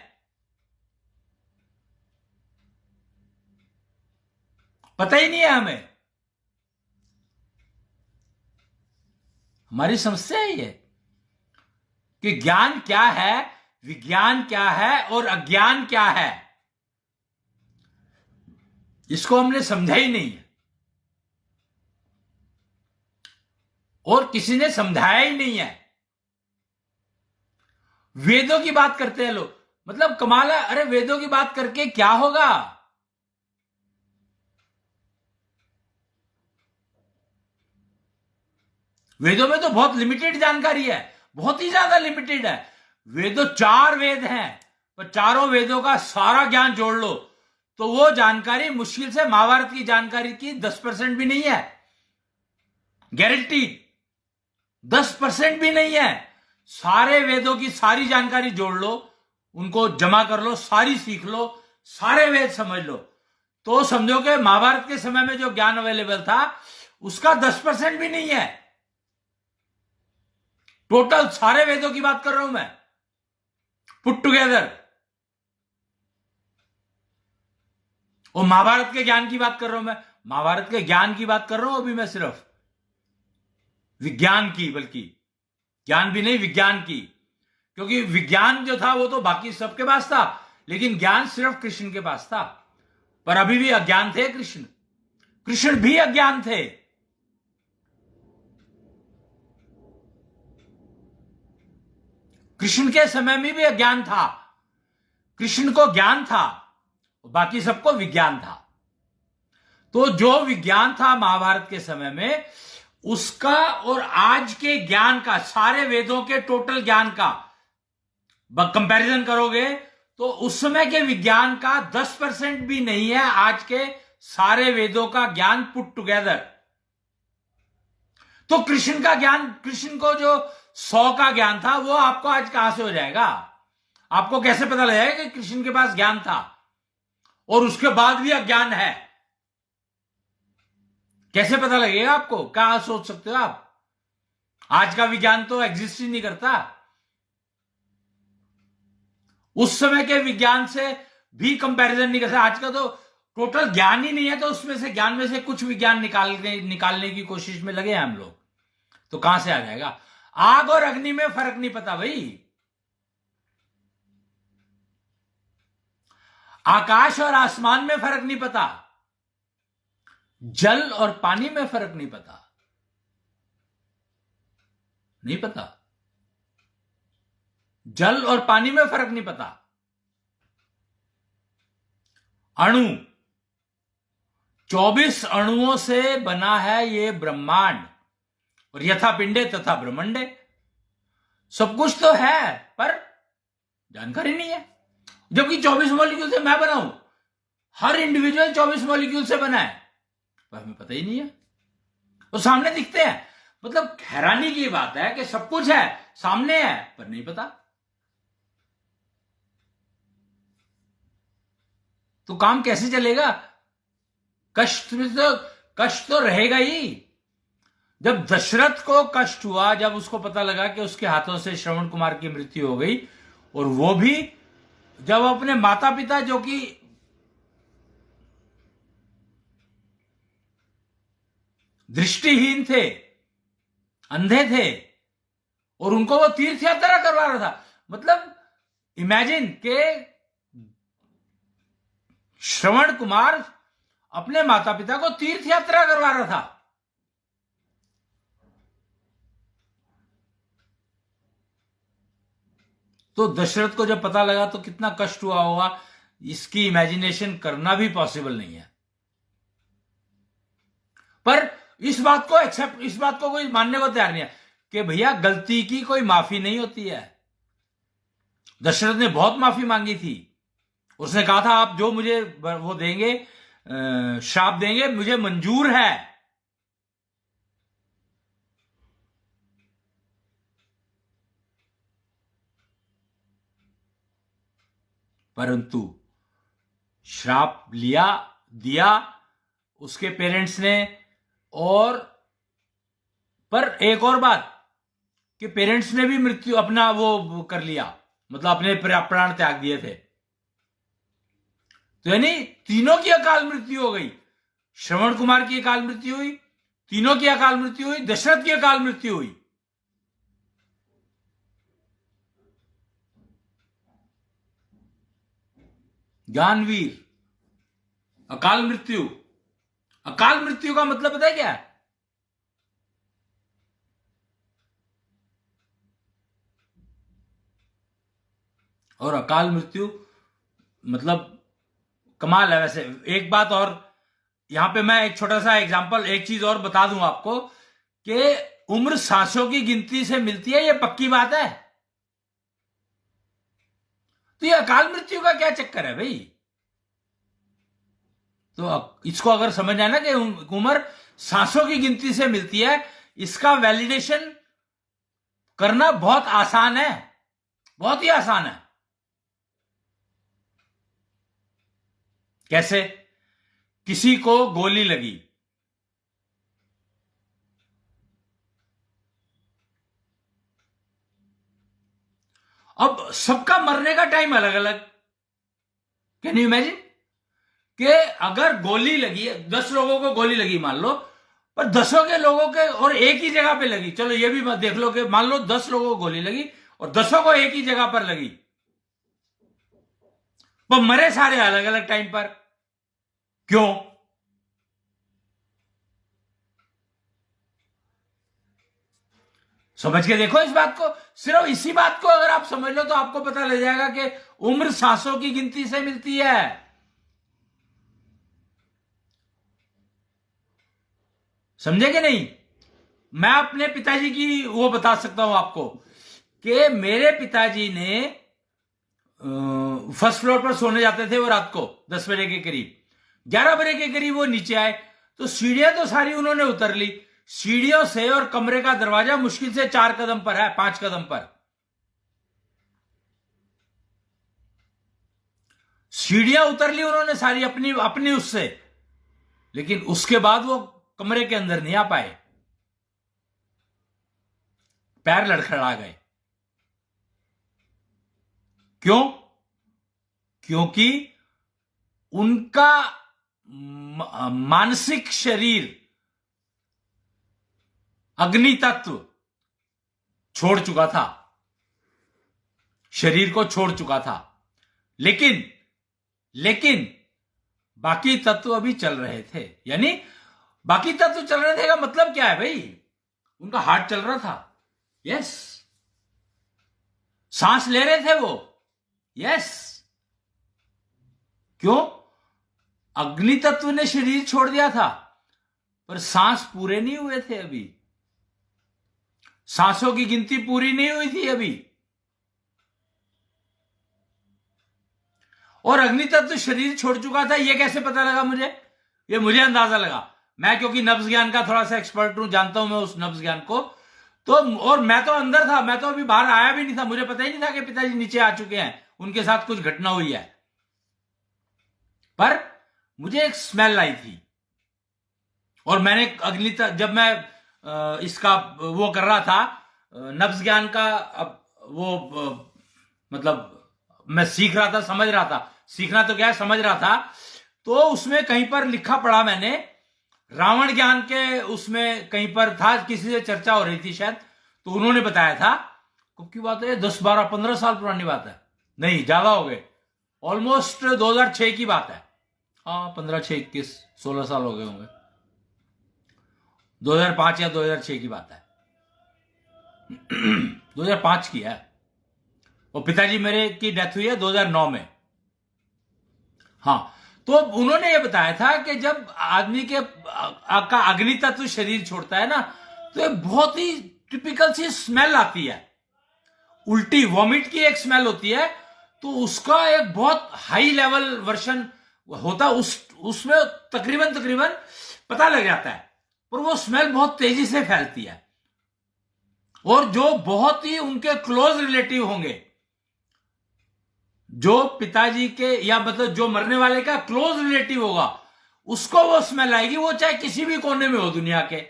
पता ही नहीं है हमें। हमारी समस्या ही है कि ज्ञान क्या है, विज्ञान क्या है और अज्ञान क्या है, इसको हमने समझा ही नहीं है और किसी ने समझाया ही नहीं है। वेदों की बात करते हैं लोग, मतलब कमाल है। अरे वेदों की बात करके क्या होगा? वेदों में तो बहुत लिमिटेड जानकारी है, बहुत ही ज्यादा लिमिटेड है। वेदों 4 वेद हैं, पर चारों वेदों का सारा ज्ञान जोड़ लो तो वो जानकारी मुश्किल से महाभारत की जानकारी की 10% भी नहीं है, गारंटी 10% भी नहीं है। सारे वेदों की सारी जानकारी जोड़ लो, उनको जमा कर लो, सारी सीख लो, सारे वेद समझ लो, तो समझो कि महाभारत के समय में जो ज्ञान अवेलेबल था उसका 10% भी नहीं है। टोटल सारे वेदों की बात कर रहा हूं मैं, पुट टुगेदर। और महाभारत के ज्ञान की बात कर रहा हूं मैं, महाभारत के ज्ञान की बात कर रहा हूं अभी मैं, सिर्फ विज्ञान की, बल्कि ज्ञान भी नहीं विज्ञान की। क्योंकि विज्ञान जो था वो तो बाकी सबके पास था, लेकिन ज्ञान सिर्फ कृष्ण के पास था। पर अभी भी अज्ञान थे कृष्ण, कृष्ण भी अज्ञान थे। कृष्ण के समय में भी अज्ञान था। कृष्ण को ज्ञान था, बाकी सबको विज्ञान था। तो जो विज्ञान था महाभारत के समय में, उसका और आज के ज्ञान का, सारे वेदों के टोटल ज्ञान का कंपैरिजन करोगे तो उस समय के विज्ञान का 10% भी नहीं है आज के सारे वेदों का ज्ञान पुट टुगेदर। तो कृष्ण का ज्ञान, कृष्ण को जो 100 का ज्ञान था वो आपको आज कहां से हो जाएगा? आपको कैसे पता लगेगा कि कृष्ण के पास ज्ञान था और उसके बाद भी अज्ञान है? कैसे पता लगेगा आपको? क्या सोच सकते हो आप? आज का विज्ञान तो एग्जिस्ट ही नहीं करता। उस समय के विज्ञान से भी कंपैरिजन नहीं कर सकते। आज का तो टोटल ज्ञान ही नहीं है, तो उसमें से ज्ञान में से कुछ विज्ञान निकालने की कोशिश में लगे हैं हम लोग, तो कहां से आ जाएगा? आग और अग्नि में फर्क नहीं पता भाई, आकाश और आसमान में फर्क नहीं पता, जल और पानी में फर्क नहीं पता, नहीं पता। जल और पानी में फर्क नहीं पता। अणु, 24 अणुओं से बना है ये ब्रह्मांड, और यथा पिंडे तथा ब्रह्मंडे। सब कुछ तो है पर जानकारी नहीं है। जबकि 24 मॉलिक्यूल से मैं बना हूं, हर इंडिविजुअल 24 मॉलिक्यूल से बना है, पर हमें पता ही नहीं है। वो सामने दिखते हैं, मतलब हैरानी की बात है कि सब कुछ है, सामने है, पर नहीं पता। तो काम कैसे चलेगा? कष्ट तो रहेगा ही। जब दशरथ को कष्ट हुआ, जब उसको पता लगा कि उसके हाथों से श्रवण कुमार की मृत्यु हो गई, और वो भी जब अपने माता पिता जो कि दृष्टिहीन थे, अंधे थे, और उनको वो तीर्थ यात्रा करवा रहा था। मतलब इमेजिन के श्रवण कुमार अपने माता पिता को तीर्थ यात्रा करवा रहा था। तो दशरथ को जब पता लगा तो कितना कष्ट हुआ होगा, इसकी इमेजिनेशन करना भी पॉसिबल नहीं है। पर इस बात को कोई मानने को तैयार नहीं है कि भैया गलती की कोई माफी नहीं होती है। दशरथ ने बहुत माफी मांगी थी। उसने कहा था आप जो मुझे वो देंगे, श्राप देंगे, मुझे मंजूर है। परंतु श्राप दिया उसके पेरेंट्स ने। और पर एक और बात कि पेरेंट्स ने भी मृत्यु अपना वो कर लिया, मतलब अपने प्राण त्याग दिए थे। तो यानी तीनों की अकाल मृत्यु हो गई। श्रवण कुमार की अकाल मृत्यु हुई, तीनों की अकाल मृत्यु हुई, दशरथ की अकाल मृत्यु हुई। ज्ञानवीर, अकाल मृत्यु। अकाल मृत्यु का मतलब पता है क्या है? और अकाल मृत्यु मतलब कमाल है। वैसे एक बात और, यहां पे मैं एक छोटा सा एग्जांपल, एक चीज और बता दूं आपको कि उम्र सांसों की गिनती से मिलती है, ये पक्की बात है। तो ये अकाल मृत्यु का क्या चक्कर है भाई? तो इसको अगर समझ आए ना कि उम्र सांसों की गिनती से मिलती है, इसका वैलिडेशन करना बहुत आसान है, बहुत ही आसान है। कैसे? किसी को गोली लगी, अब सबका मरने का टाइम अलग अलग। कैन यू इमेजिन कि अगर गोली लगी, 10 लोगों को गोली लगी मान लो, पर 10 के लोगों के और एक ही जगह पे लगी। चलो ये भी मत देख लो कि मान लो 10 लोगों को गोली लगी और 10 को एक ही जगह पर लगी, पर मरे सारे अलग अलग टाइम पर। क्यों? समझ के देखो इस बात को। सिर्फ इसी बात को अगर आप समझ लो तो आपको पता लग जाएगा कि उम्र सांसों की गिनती से मिलती है। समझे कि नहीं? मैं अपने पिताजी की वो बता सकता हूं आपको कि मेरे पिताजी ने फर्स्ट फ्लोर पर सोने जाते थे वो रात को 10 बजे के करीब, 11 बजे के करीब वो नीचे आए तो सीढ़ियां तो सारी उन्होंने उतर ली। सीढ़ियों से और कमरे का दरवाजा मुश्किल से 4 कदम पर है, 5 कदम पर। सीढ़ियां उतर ली उन्होंने सारी अपनी अपनी उससे, लेकिन उसके बाद वो कमरे के अंदर नहीं आ पाए, पैर लड़खड़ा गए। क्यों? क्योंकि उनका मानसिक शरीर अग्नि तत्व छोड़ चुका था, शरीर को छोड़ चुका था, लेकिन बाकी तत्व अभी चल रहे थे। यानी बाकी तत्व चल रहे थे का मतलब क्या है भाई? उनका हार्ट चल रहा था, यस। सांस ले रहे थे वो, यस। क्यों? अग्नि तत्व ने शरीर छोड़ दिया था, पर सांस पूरे नहीं हुए थे अभी, सांसों की गिनती पूरी नहीं हुई थी अभी। और अग्नि तत्व शरीर छोड़ चुका था, यह कैसे पता लगा मुझे? ये मुझे अंदाजा लगा, मैं क्योंकि नब्ज ज्ञान का थोड़ा सा एक्सपर्ट हूं, जानता हूं मैं उस नब्ज ज्ञान को। तो और मैं तो अंदर था, मैं तो अभी बाहर आया भी नहीं था, मुझे पता ही नहीं था कि पिताजी नीचे आ चुके हैं, उनके साथ कुछ घटना हुई है। पर मुझे एक स्मेल आई थी, और मैंने अग्नि जब मैं इसका वो कर रहा था नब्ज ज्ञान का, अब वो मतलब मैं सीख रहा था, समझ रहा था, सीखना तो क्या है, समझ रहा था। तो उसमें कहीं पर लिखा पड़ा मैंने, रावण ज्ञान के उसमें कहीं पर था, किसी से चर्चा हो रही थी शायद, तो उन्होंने बताया था, कब की बात है, 10 12 15 साल पुरानी बात है, नहीं ज्यादा हो गए, ऑलमोस्ट 2006 की बात है। हाँ 15 6 21 16 साल हो गए होंगे, 2005 या 2006 की बात है। 2005 की है, और पिताजी मेरे की डेथ हुई है 2009 में। हाँ, तो उन्होंने ये बताया था कि जब आदमी के का अग्नि तत्व शरीर छोड़ता है ना, तो एक बहुत ही टिपिकल सी स्मेल आती है, उल्टी वॉमिट की एक स्मेल होती है। तो उसका एक बहुत हाई लेवल वर्जन होता है, उसमें तकरीबन पता लग जाता है, पर वो स्मेल बहुत तेजी से फैलती है। और जो बहुत ही उनके क्लोज रिलेटिव होंगे, जो पिताजी के या मतलब जो मरने वाले का क्लोज रिलेटिव होगा, उसको वो स्मेल आएगी, वो चाहे किसी भी कोने में हो दुनिया के।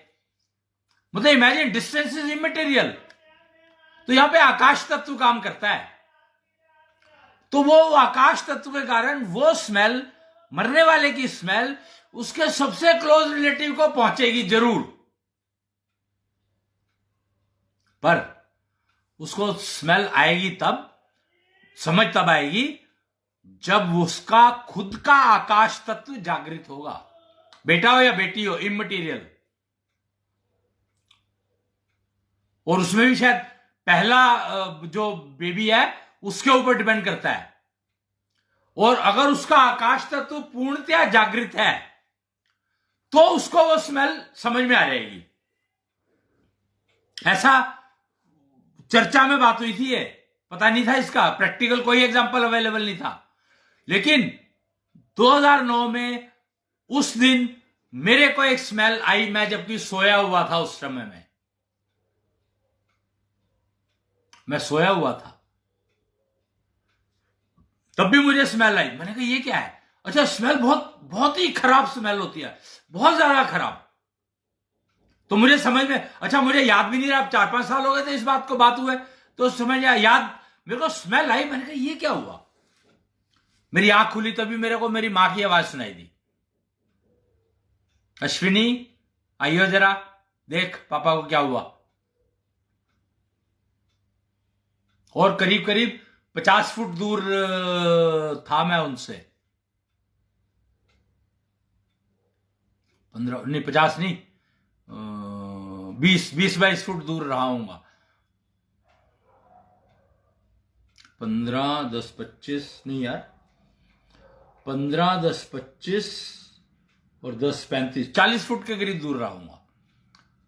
मतलब इमेजिन, डिस्टेंस इज इमेटेरियल। तो यहां पे आकाश तत्व काम करता है, तो वो आकाश तत्व के कारण वो स्मेल, मरने वाले की स्मेल, उसके सबसे क्लोज रिलेटिव को पहुंचेगी जरूर, पर उसको स्मेल आएगी तब, समझ तब आएगी जब उसका खुद का आकाश तत्व जागृत होगा, बेटा हो या बेटी हो, इमटेरियल। और उसमें भी शायद पहला जो बेबी है उसके ऊपर डिपेंड करता है। और अगर उसका आकाश तत्व पूर्णतया जागृत है, तो उसको वो स्मेल समझ में आ जाएगी। ऐसा चर्चा में बात हुई थी, ये पता नहीं था, इसका प्रैक्टिकल कोई एग्जांपल अवेलेबल नहीं था। लेकिन 2009 में उस दिन मेरे को एक स्मेल आई, मैं जबकि सोया हुआ था, उस समय में मैं सोया हुआ था, तब भी मुझे स्मेल आई। मैंने कहा ये क्या है? अच्छा, स्मेल बहुत ही खराब स्मेल होती है, बहुत ज्यादा खराब। तो मुझे समझ में, अच्छा मुझे याद भी नहीं रहा, 4 5 साल हो गए थे इस बात को बात हुए, तो समझ याद, मेरे को स्मेल आई। मैंने कहा ये क्या हुआ? मेरी आंख खुली, तभी मेरे को मेरी मां की आवाज सुनाई दी, अश्विनी आइयो जरा, देख पापा को क्या हुआ। और करीब करीब 50 फुट दूर था मैं उनसे, 15 नहीं 50 नहीं, 20 22 फुट दूर रहा हूंगा, 15 10 25 नहीं यार, 15 10 25 और 10 35 40 फुट के करीब दूर रहूंगा।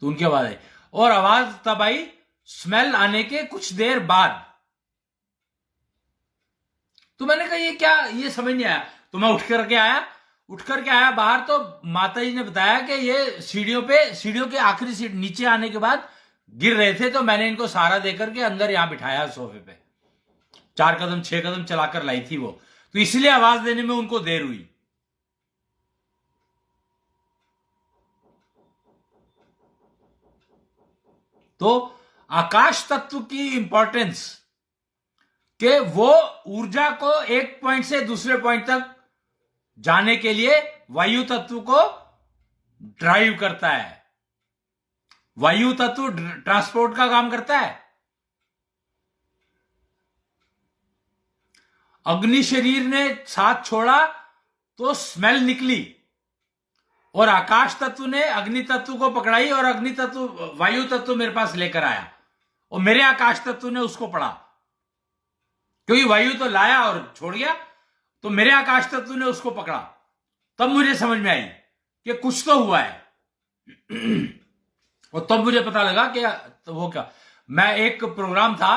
तो उनकी आवाज आई, और आवाज तब आई स्मेल आने के कुछ देर बाद। तो मैंने कहा ये क्या, ये समझ नहीं आया। तो मैं उठ करके आया बाहर, तो माता जी ने बताया कि ये सीढ़ियों के आखिरी सीट नीचे आने के बाद गिर रहे थे, तो मैंने इनको सहारा देकर के अंदर यहां बिठाया सोफे पे, 4 कदम 6 कदम चलाकर लाई थी वो, तो इसलिए आवाज देने में उनको देर हुई। तो आकाश तत्व की इंपॉर्टेंस कि वो ऊर्जा को एक पॉइंट से दूसरे पॉइंट तक जाने के लिए वायु तत्व को ड्राइव करता है। वायु तत्व ट्रांसपोर्ट का काम करता है। अग्नि शरीर ने साथ छोड़ा तो स्मेल निकली, और आकाश तत्व ने अग्नि तत्व को पकड़ाई, और अग्नि तत्व वायु तत्व मेरे पास लेकर आया, और मेरे आकाश तत्व ने उसको पढ़ा, क्योंकि वायु तो लाया और छोड़ गया, तो मेरे आकाश तत्व ने उसको पकड़ा। तब मुझे समझ में आई कि कुछ तो हुआ है। और तब मुझे पता लगा कि तो वो क्या, मैं एक प्रोग्राम था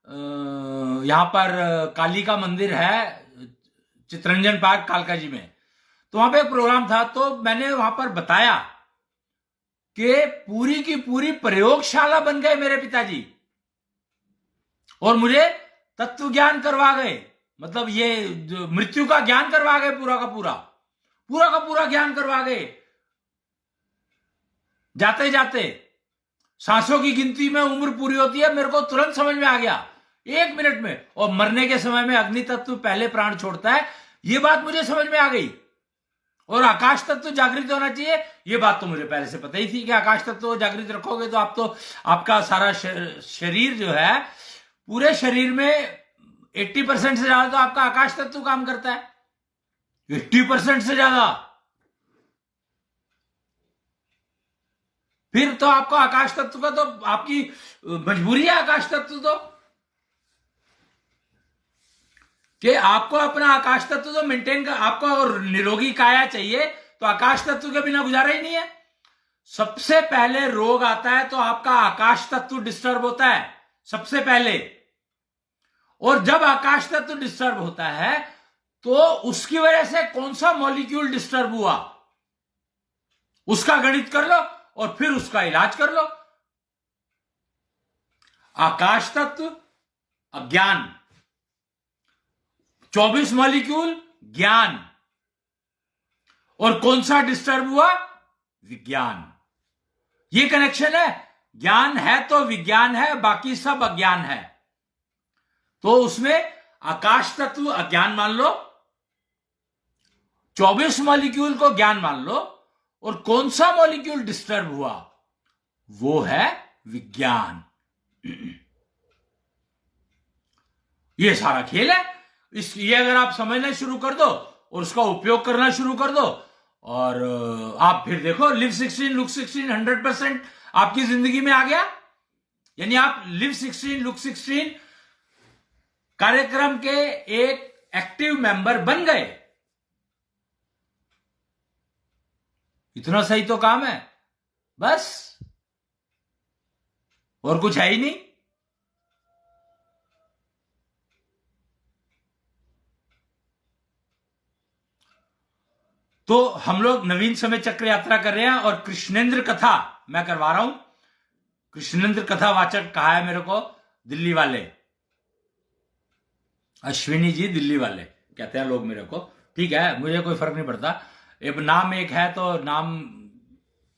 यहां पर काली का मंदिर है चितरंजन पार्क कालका जी में, तो वहां पे एक प्रोग्राम था, तो मैंने वहां पर बताया कि पूरी की पूरी प्रयोगशाला बन गए मेरे पिताजी और मुझे तत्व ज्ञान करवा गए, मतलब ये मृत्यु का ज्ञान करवा गए, पूरा का पूरा ज्ञान करवा गए। जाते जाते सांसों की गिनती में उम्र पूरी होती है, मेरे को तुरंत समझ में आ गया 1 मिनट में, और मरने के समय में अग्नि तत्व पहले प्राण छोड़ता है, ये बात मुझे समझ में आ गई। और आकाश तत्व जागृत होना चाहिए, ये बात तो मुझे पहले से पता ही थी कि आकाश तत्व जागृत रखोगे तो आप तो आपका सारा शरीर जो है, पूरे शरीर में 80% से ज्यादा तो आपका आकाश तत्व काम करता है, 80% से ज्यादा। फिर तो आपको आकाश तत्व का तो आपकी मजबूरी है, आकाश तत्व तो कि आपको अपना आकाश तत्व तो मेंटेन कर, आपको अगर निरोगी काया चाहिए तो आकाश तत्व के बिना गुजारा ही नहीं है। सबसे पहले रोग आता है तो आपका आकाश तत्व डिस्टर्ब होता है सबसे पहले, और जब आकाश तत्व डिस्टर्ब होता है तो उसकी वजह से कौन सा मॉलिक्यूल डिस्टर्ब हुआ उसका गणित कर लो और फिर उसका इलाज कर लो। आकाश तत्व अज्ञान, 24 मॉलिक्यूल ज्ञान, और कौन सा डिस्टर्ब हुआ, विज्ञान। ये कनेक्शन है, ज्ञान है तो विज्ञान है, बाकी सब अज्ञान है। तो उसमें आकाश तत्व अज्ञान मान लो, 24 मॉलिक्यूल को ज्ञान मान लो, और कौन सा मॉलिक्यूल डिस्टर्ब हुआ वो है विज्ञान। ये सारा खेल है। ये अगर आप समझना शुरू कर दो और उसका उपयोग करना शुरू कर दो, और आप फिर देखो लिव 16 लुक 16 100% आपकी जिंदगी में आ गया। यानी आप लिव 16 लुक 16 कार्यक्रम के एक एक्टिव मेंबर बन गए। इतना सही तो काम है, बस और कुछ है ही नहीं। तो हम लोग नवीन समय चक्र यात्रा कर रहे हैं और कृष्णेंद्र कथा मैं करवा रहा हूं। कृष्णेंद्र कथा वाचक कहा है मेरे को दिल्ली वाले, अश्विनी जी दिल्ली वाले कहते हैं लोग मेरे को। ठीक है, मुझे कोई फर्क नहीं पड़ता, एक नाम एक है तो नाम,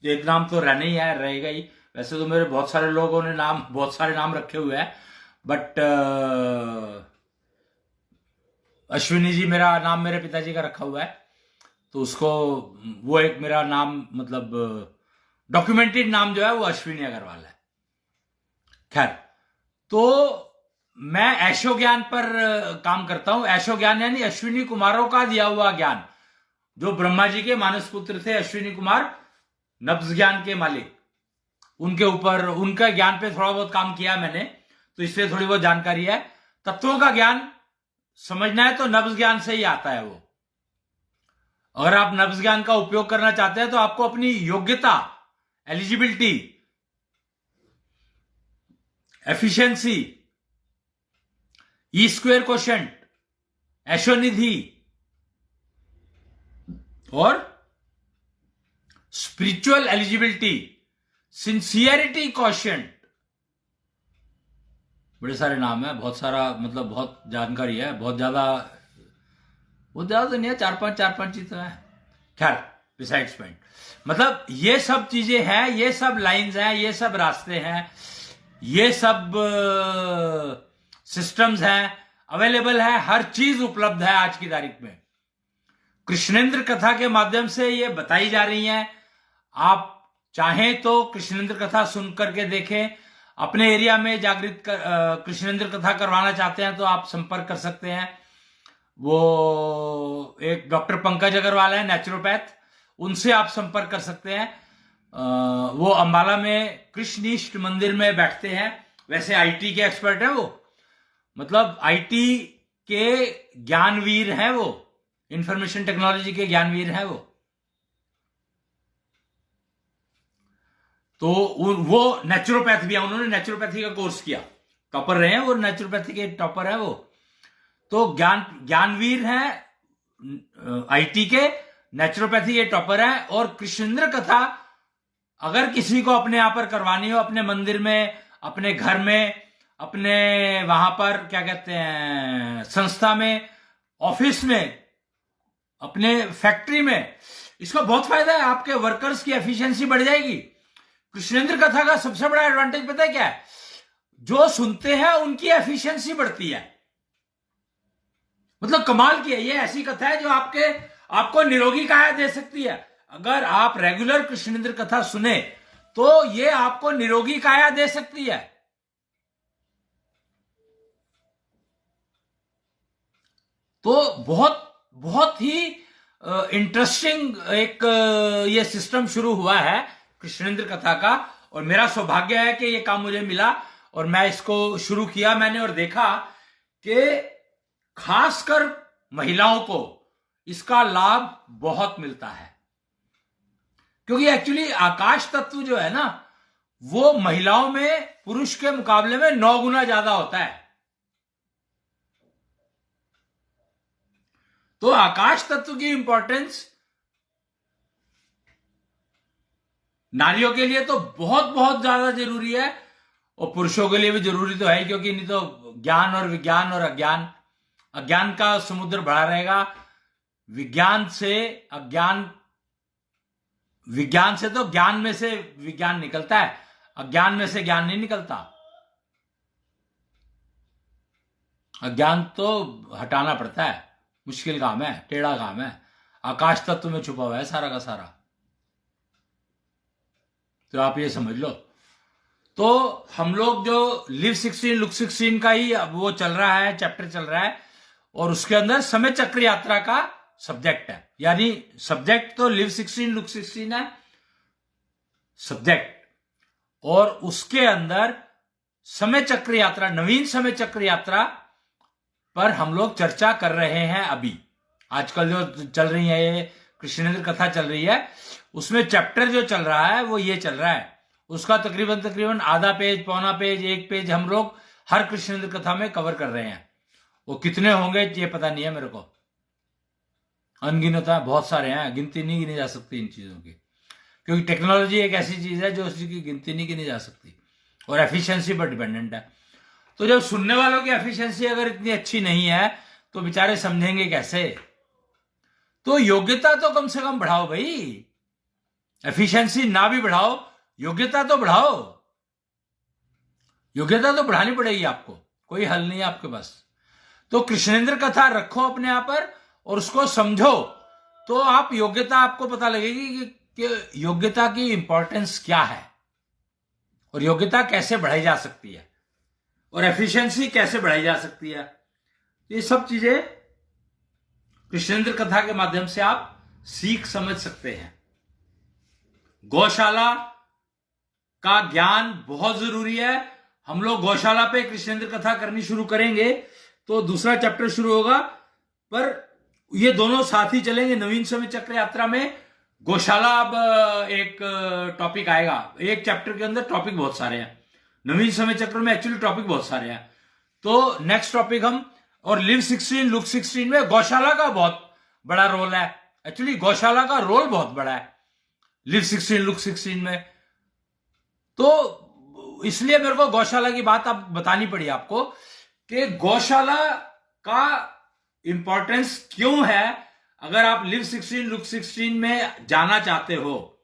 एक नाम तो रहना ही है, रहेगा ही। वैसे तो मेरे बहुत सारे लोगों ने बहुत सारे नाम रखे हुए हैं, बट अश्विनी जी मेरा नाम मेरे पिताजी का रखा हुआ है, तो उसको वो एक मेरा नाम, मतलब डॉक्यूमेंटेड नाम जो है वो अश्विनी अग्रवाल है। खैर, तो मैं ऐशो ज्ञान पर काम करता हूं। ऐशो ज्ञान यानी अश्विनी कुमारों का दिया हुआ ज्ञान, जो ब्रह्मा जी के मानस पुत्र थे अश्विनी कुमार, नब्ज ज्ञान के मालिक, उनके ऊपर उनका ज्ञान पे थोड़ा बहुत काम किया मैंने, तो इसलिए थोड़ी बहुत जानकारी है। तत्वों का ज्ञान समझना है तो नब्ज ज्ञान से ही आता है वो। अगर आप नब्ज ज्ञान का उपयोग करना चाहते हैं तो आपको अपनी योग्यता, एलिजिबिलिटी, एफिशिएंसी, ई स्क्वेयर क्वोशंट, ऐशोनिधि और स्पिरिचुअल एलिजिबिलिटी, सिंसियरिटी क्वोशंट, बड़े सारे नाम है, बहुत सारा, मतलब बहुत जानकारी है, बहुत ज्यादा तो नहीं है, चार पांच चीजें हैं। खैर, बिसाइड्स पॉइंट, मतलब ये सब चीजें हैं, ये सब लाइंस हैं, ये सब रास्ते हैं, ये सब सिस्टम्स हैं, अवेलेबल है, हर चीज उपलब्ध है आज की तारीख में। कृष्णेंद्र कथा के माध्यम से ये बताई जा रही हैं। आप चाहें तो कृष्णेंद्र कथा सुन करके देखें। अपने एरिया में जागृत कृष्णेंद्र कथा करवाना चाहते हैं तो आप संपर्क कर सकते हैं। वो एक डॉक्टर पंकज अग्रवाल है, नेचुरोपैथ, उनसे आप संपर्क कर सकते हैं। वो अंबाला में कृष्ण इष्ट मंदिर में बैठते हैं। वैसे आईटी के एक्सपर्ट हैं वो, मतलब आईटी के ज्ञानवीर हैं वो, इंफॉर्मेशन टेक्नोलॉजी के ज्ञानवीर हैं वो। तो वो नेचुरोपैथ भी है, उन्होंने नेचुरोपैथी का कोर्स किया, टॉपर रहे हैं वो, नेचुरोपैथी के टॉपर है वो। तो ज्ञानवीर हैं आईटी के, नेचुरोपैथी के टॉपर हैं। और कृष्णेंद्र कथा अगर किसी को अपने यहां पर करवानी हो, अपने मंदिर में, अपने घर में, अपने वहां पर क्या कहते हैं संस्था में, ऑफिस में, अपने फैक्ट्री में, इसका बहुत फायदा है। आपके वर्कर्स की एफिशिएंसी बढ़ जाएगी। कृष्णेंद्र कथा का सबसे बड़ा एडवांटेज पता है क्या है? जो सुनते हैं उनकी एफिशिएंसी बढ़ती है। मतलब कमाल की है ये, ऐसी कथा है जो आपको निरोगी काया दे सकती है। अगर आप रेगुलर कृष्णेंद्र कथा सुने तो ये आपको निरोगी काया दे सकती है। तो बहुत बहुत ही इंटरेस्टिंग एक ये सिस्टम शुरू हुआ है कृष्णेंद्र कथा का। और मेरा सौभाग्य है कि ये काम मुझे मिला और मैं इसको शुरू किया मैंने, और देखा कि खासकर महिलाओं को इसका लाभ बहुत मिलता है। क्योंकि एक्चुअली आकाश तत्व जो है ना, वो महिलाओं में पुरुष के मुकाबले में 9 गुना ज्यादा होता है। तो आकाश तत्व की इंपॉर्टेंस नारियों के लिए तो बहुत बहुत ज्यादा जरूरी है, और पुरुषों के लिए भी जरूरी तो है, क्योंकि नहीं तो ज्ञान और विज्ञान और अज्ञान का समुद्र भरा रहेगा। विज्ञान से तो ज्ञान में से विज्ञान निकलता है, अज्ञान में से ज्ञान नहीं निकलता। अज्ञान तो हटाना पड़ता है, मुश्किल काम है, टेढ़ा काम है। आकाश तत्व में छुपा हुआ है सारा का सारा। तो आप ये समझ लो। तो हम लोग जो लिव 16 लुक 16 का ही वो चल रहा है, चैप्टर चल रहा है, और उसके अंदर समय चक्र यात्रा का सब्जेक्ट है। यानी सब्जेक्ट तो लिव 16 लुक 16 है सब्जेक्ट, और उसके अंदर समय चक्र यात्रा, नवीन समय चक्र यात्रा पर हम लोग चर्चा कर रहे हैं। अभी आजकल जो चल रही है ये कृष्णेंद्र कथा चल रही है, उसमें चैप्टर जो चल रहा है वो ये चल रहा है। उसका तकरीबन आधा पेज, पौना पेज, 1 पेज हम लोग हर कृष्णेंद्र कथा में कवर कर रहे हैं। वो कितने होंगे ये पता नहीं है मेरे को, अनगिनत है, बहुत सारे हैं, गिनती नहीं गिनी जा सकती इन चीजों की। क्योंकि टेक्नोलॉजी एक ऐसी चीज है जो उसकी गिनती नहीं गिनी जा सकती, और एफिशिएंसी पर डिपेंडेंट है। तो जब सुनने वालों की एफिशिएंसी अगर इतनी अच्छी नहीं है तो बेचारे समझेंगे कैसे? तो योग्यता तो कम से कम बढ़ाओ भाई, एफिशिएंसी ना भी बढ़ाओ, योग्यता तो बढ़ाओ। योग्यता तो बढ़ानी पड़ेगी आपको, कोई हल नहीं है आपके पास। तो कृष्णेंद्र कथा रखो अपने आप पर और उसको समझो, तो आप योग्यता, आपको पता लगेगी कि योग्यता की इंपॉर्टेंस क्या है, और योग्यता कैसे बढ़ाई जा सकती है, और एफिशिएंसी कैसे बढ़ाई जा सकती है। ये सब चीजें कृष्णेंद्र कथा के माध्यम से आप सीख समझ सकते हैं। गौशाला का ज्ञान बहुत जरूरी है। हम लोग गौशाला पे कृष्णेंद्र कथा करनी शुरू करेंगे तो दूसरा चैप्टर शुरू होगा, पर ये दोनों साथ ही चलेंगे। नवीन समय चक्र यात्रा में गौशाला अब एक टॉपिक आएगा। एक चैप्टर के अंदर टॉपिक बहुत सारे हैं, नवीन समय चक्र में एक्चुअली टॉपिक बहुत सारे हैं। तो नेक्स्ट टॉपिक हम, और लिव 16 लुक 16 में गौशाला का बहुत बड़ा रोल है। एक्चुअली गौशाला का रोल बहुत बड़ा है लिव 16 लुक 16 में। तो इसलिए मेरे को गौशाला की बात अब बतानी पड़ी आपको कि गौशाला का इंपॉर्टेंस क्यों है। अगर आप लिव 16 लुक 16 में जाना चाहते हो,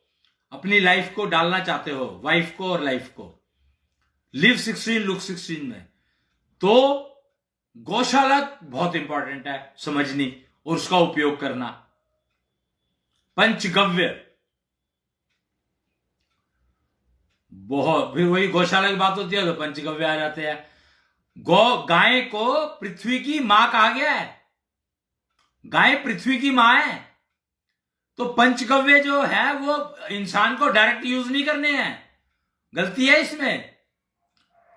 अपनी लाइफ को डालना चाहते हो, वाइफ को और लाइफ को लिव 16 लुक 16 में, तो गौशाला बहुत इंपॉर्टेंट है समझनी और उसका उपयोग करना। पंचगव्य, बहुत, फिर वही गौशाला की बात होती है तो पंचगव्य आ जाते हैं। गाय को पृथ्वी की मां कहा गया है, गाय पृथ्वी की मां है। तो पंचगव्य जो है वो इंसान को डायरेक्ट यूज नहीं करने हैं, गलती है इसमें।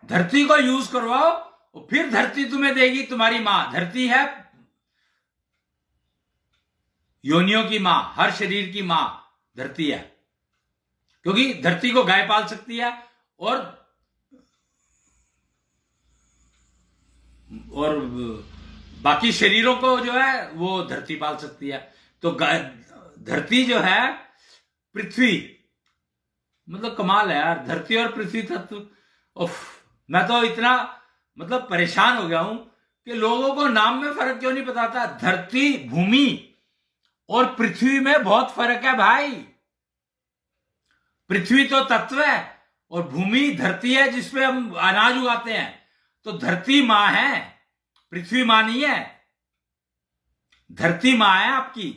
धरती को यूज करवाओ और फिर धरती तुम्हें देगी तुम्हारी मां। धरती है योनियों की मां, हर शरीर की मां धरती है, क्योंकि धरती को गाय पाल सकती है और बाकी शरीरों को जो है वो धरती पाल सकती है। तो धरती जो है, पृथ्वी, मतलब कमाल है यार, धरती और पृथ्वी तत्व। उफ, मैं तो इतना मतलब परेशान हो गया हूं कि लोगों को नाम में फर्क क्यों नहीं पता था। धरती, भूमि और पृथ्वी में बहुत फर्क है भाई। पृथ्वी तो तत्व है और भूमि धरती है जिसपे हम अनाज उगाते हैं। तो धरती मां है, पृथ्वी मां नहीं है। धरती मां है आपकी,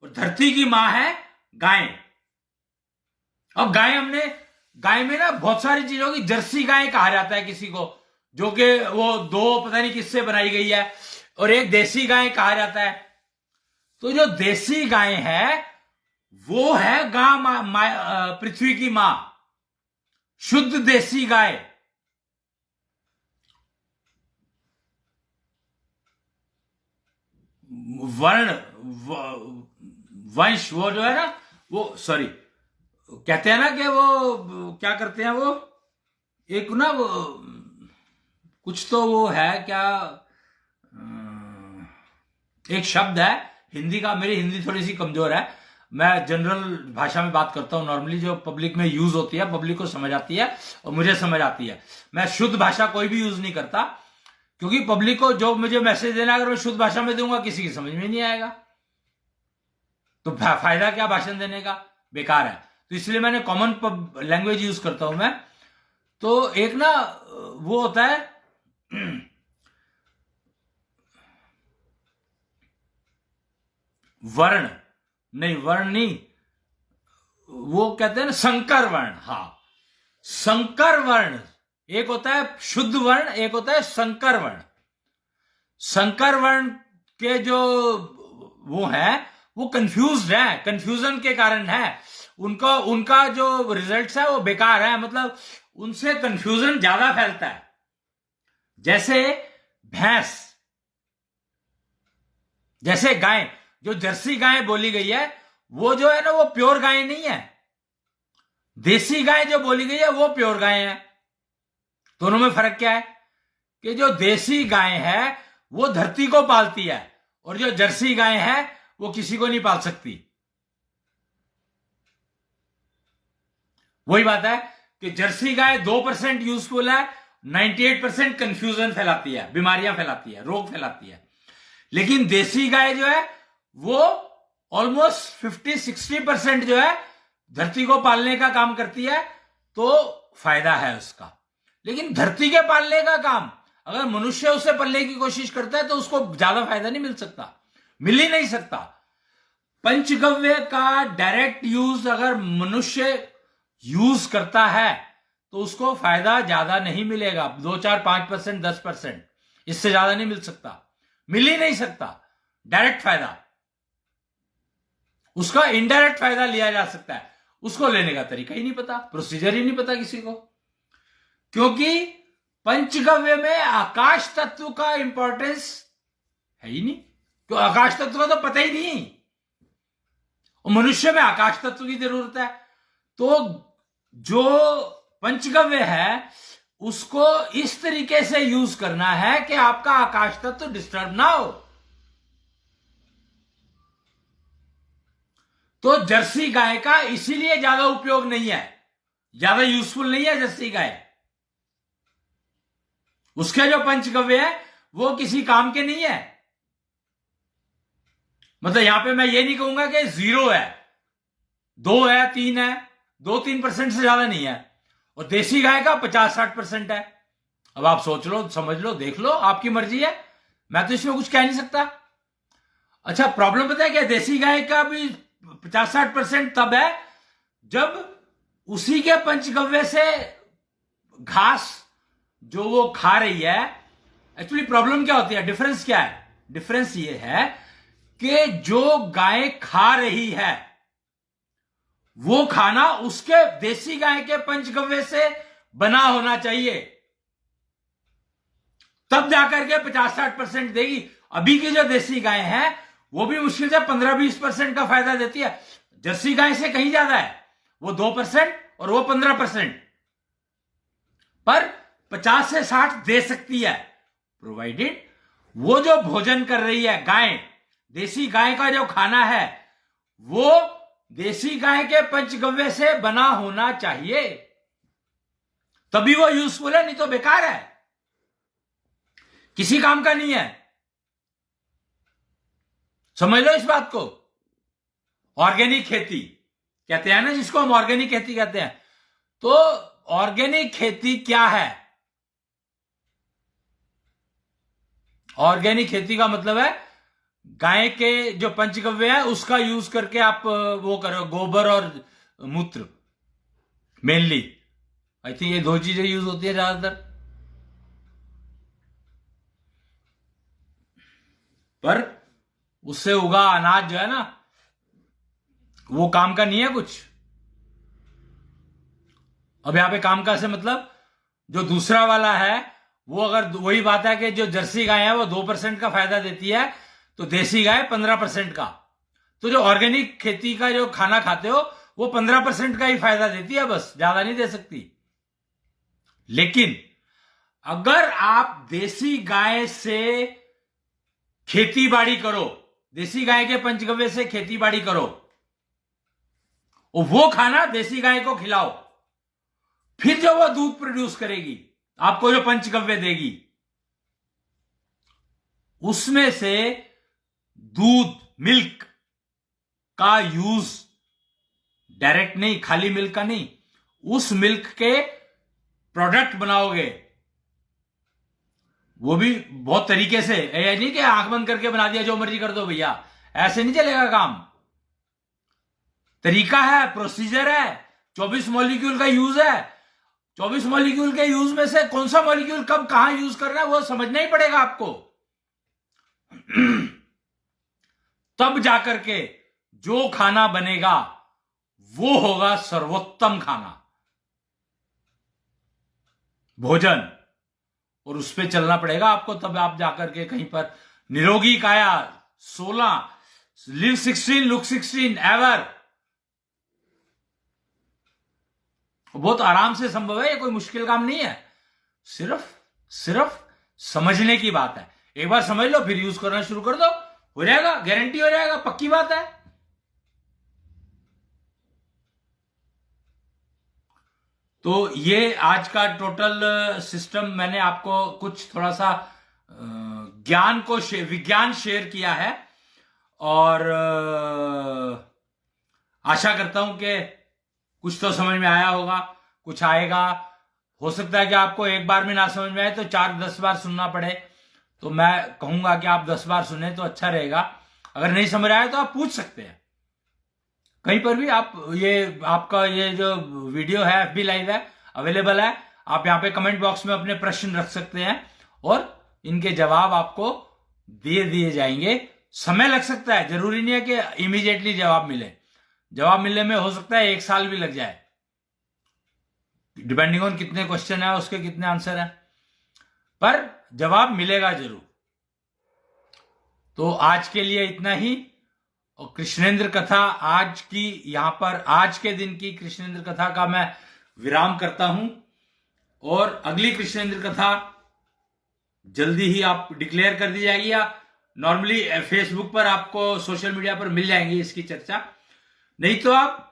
और धरती की मां है गाय। अब गाय में ना बहुत सारी चीजों की जर्सी गाय कहा जाता है किसी को, जो कि वो दो पता नहीं किससे बनाई गई है, और एक देसी गाय कहा जाता है। तो जो देसी गाय है वो है पृथ्वी की मां, शुद्ध देसी गाय। वंश वो जो है ना, वो सॉरी कहते हैं ना कि वो क्या करते हैं, वो एक ना वो कुछ तो वो है क्या, एक शब्द है हिंदी का, मेरी हिंदी थोड़ी सी कमजोर है, मैं जनरल भाषा में बात करता हूं नॉर्मली, जो पब्लिक में यूज होती है, पब्लिक को समझ आती है और मुझे समझ आती है। मैं शुद्ध भाषा कोई भी यूज नहीं करता, क्योंकि पब्लिक को जो मुझे मैसेज देना, अगर मैं शुद्ध भाषा में दूंगा किसी की समझ में नहीं आएगा, तो फायदा क्या भाषण देने का, बेकार है। तो इसलिए मैंने कॉमन लैंग्वेज यूज करता हूं मैं। तो एक ना वो होता है वर्ण नहीं, वो कहते हैं ना संकर वर्ण। हाँ, संकर वर्ण, एक होता है शुद्ध वर्ण, एक होता है संकर वर्ण। संकर वर्ण के जो वो है वो कंफ्यूज्ड है, कंफ्यूजन के कारण है, उनका जो रिजल्ट्स है वो बेकार है, मतलब उनसे कंफ्यूजन ज्यादा फैलता है। जैसे भैंस, जैसे गाय, जो जर्सी गाय बोली गई है वो जो है ना वो प्योर गाय नहीं है। देसी गाय जो बोली गई है वो प्योर गाय है। दोनों में फर्क क्या है कि जो देसी गाय है वो धरती को पालती है, और जो जर्सी गाय है वो किसी को नहीं पाल सकती। वही बात है कि जर्सी गाय 2% यूजफुल है, 98% कंफ्यूजन फैलाती है, बीमारियां फैलाती है, रोग फैलाती है। लेकिन देसी गाय जो है वो ऑलमोस्ट 50-60% जो है धरती को पालने का काम करती है, तो फायदा है उसका। लेकिन धरती के पालने का काम अगर मनुष्य उसे पालने की कोशिश करता है तो उसको ज्यादा फायदा नहीं मिल सकता, मिल ही नहीं सकता। पंचगव्य का डायरेक्ट यूज अगर मनुष्य यूज करता है तो उसको फायदा ज्यादा नहीं मिलेगा, 2-4-5%, 10%, इससे ज्यादा नहीं मिल सकता, मिल ही नहीं सकता डायरेक्ट फायदा। उसका इनडायरेक्ट फायदा लिया जा सकता है, उसको लेने का तरीका ही नहीं पता, प्रोसीजर ही नहीं पता किसी को, क्योंकि पंचगव्य में आकाश तत्व का इंपॉर्टेंस है ही नहीं, क्यों आकाश तत्व का तो पता ही नहीं, और मनुष्य में आकाश तत्व की जरूरत है। तो जो पंचगव्य है उसको इस तरीके से यूज करना है कि आपका आकाश तत्व डिस्टर्ब ना हो। तो जर्सी गाय का इसीलिए ज्यादा उपयोग नहीं है, ज्यादा यूजफुल नहीं है जर्सी गाय। उसके जो पंचगव्य है वो किसी काम के नहीं है। मतलब यहां पे मैं ये नहीं कहूंगा कि 0 है, 2 है, 3 है, 2-3% से ज्यादा नहीं है, और देसी गाय का 50-60% है। अब आप सोच लो, समझ लो, देख लो, आपकी मर्जी है, मैं तो इसमें कुछ कह नहीं सकता। अच्छा, प्रॉब्लम पता है क्या, देसी गाय का भी 50-60% तब है जब उसी के पंचगव्य से घास जो वो खा रही है। एक्चुअली प्रॉब्लम क्या होती है, डिफरेंस क्या है, डिफरेंस ये है कि जो गाय खा रही है वो खाना उसके देसी गाय के पंचगव्य से बना होना चाहिए, तब जाकर के 50-60% देगी। अभी की जो देसी गाय है वो भी मुश्किल से 15-20% का फायदा देती है। जर्सी गाय से कहीं ज्यादा है, वो 2% और वो 15%, पर 50 से 60 दे सकती है, प्रोवाइडेड वो जो भोजन कर रही है गाय, देसी गाय का जो खाना है वो देसी गाय के पंचगव्य से बना होना चाहिए, तभी वो यूजफुल है, नहीं तो बेकार है, किसी काम का नहीं है। समझ लो इस बात को। ऑर्गेनिक खेती कहते हैं ना जिसको हम ऑर्गेनिक खेती कहते हैं, तो ऑर्गेनिक खेती क्या है? ऑर्गेनिक खेती का मतलब है गाय के जो पंचगव्य है उसका यूज करके आप वो करो, गोबर और मूत्र मेनली, आई थिंक ये दो चीजें यूज होती है ज्यादातर। पर उससे उगा अनाज जो है ना वो काम का नहीं है कुछ। अब यहां पे काम का से मतलब जो दूसरा वाला है वो, अगर वही बात है कि जो जर्सी गाय है वो 2% का फायदा देती है तो देसी गाय 15% का, तो जो ऑर्गेनिक खेती का जो खाना खाते हो वो 15% का ही फायदा देती है, बस ज्यादा नहीं दे सकती। लेकिन अगर आप देसी गाय से खेती बाड़ी करो, देसी गाय के पंचगव्य से खेती बाड़ी करो और वो खाना देसी गाय को खिलाओ, फिर जो वो दूध प्रोड्यूस करेगी, आपको जो पंचगव्य देगी, उसमें से दूध मिल्क का यूज डायरेक्ट नहीं, खाली मिल्क का नहीं, उस मिल्क के प्रोडक्ट बनाओगे, वो भी बहुत तरीके से, ये नहीं कि आंख बंद करके बना दिया जो मर्जी कर दो भैया, ऐसे नहीं चलेगा काम। तरीका है, प्रोसीजर है, 24 मॉलिक्यूल का यूज है। 24 मॉलिक्यूल के यूज में से कौन सा मॉलिक्यूल कब कहां यूज करना है वो समझना ही पड़ेगा आपको। तब जाकर के जो खाना बनेगा वो होगा सर्वोत्तम खाना, भोजन, और उस पर चलना पड़ेगा आपको, तब आप जाकर के कहीं पर निरोगी काया 16, लिव 16 लुक 16 एवर, बहुत आराम से संभव है, ये कोई मुश्किल काम नहीं है, सिर्फ समझने की बात है। एक बार समझ लो फिर यूज करना शुरू कर दो, हो जाएगा, गारंटी हो जाएगा, पक्की बात है। तो ये आज का टोटल सिस्टम मैंने आपको कुछ थोड़ा सा ज्ञान को विज्ञान शेयर किया है, और आशा करता हूं कि कुछ तो समझ में आया होगा, कुछ आएगा। हो सकता है कि आपको एक बार में ना समझ में आए तो 4-10 बार सुनना पड़े, तो मैं कहूंगा कि आप 10 बार सुने तो अच्छा रहेगा। अगर नहीं समझ आए तो आप पूछ सकते हैं कहीं पर भी। आप ये आपका ये जो वीडियो है FB लाइव है, अवेलेबल है, आप यहाँ पे कमेंट बॉक्स में अपने प्रश्न रख सकते हैं और इनके जवाब आपको दे दिए जाएंगे। समय लग सकता है, जरूरी नहीं है कि इमीडिएटली जवाब मिले, जवाब मिलने में हो सकता है 1 साल भी लग जाए, डिपेंडिंग ऑन कितने क्वेश्चन है उसके कितने आंसर है, पर जवाब मिलेगा जरूर। तो आज के लिए इतना ही, और कृष्णेंद्र कथा आज की यहां पर आज के दिन की कृष्णेंद्र कथा का मैं विराम करता हूं, और अगली कृष्णेंद्र कथा जल्दी ही आप डिक्लेयर कर दी जाएगी, या नॉर्मली फेसबुक पर आपको सोशल मीडिया पर मिल जाएंगी इसकी चर्चा, नहीं तो आप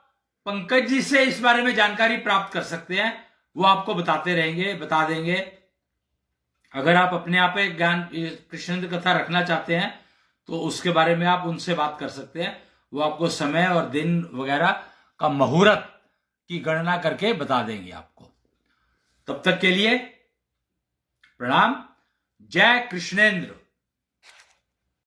पंकज जी से इस बारे में जानकारी प्राप्त कर सकते हैं, वो आपको बताते रहेंगे, बता देंगे। अगर आप अपने आप एक ज्ञान कृष्णेंद्र कथा रखना चाहते हैं तो उसके बारे में आप उनसे बात कर सकते हैं, वो आपको समय और दिन वगैरह का मुहूर्त की गणना करके बता देंगे आपको। तब तक के लिए प्रणाम, जय कृष्णेंद्र।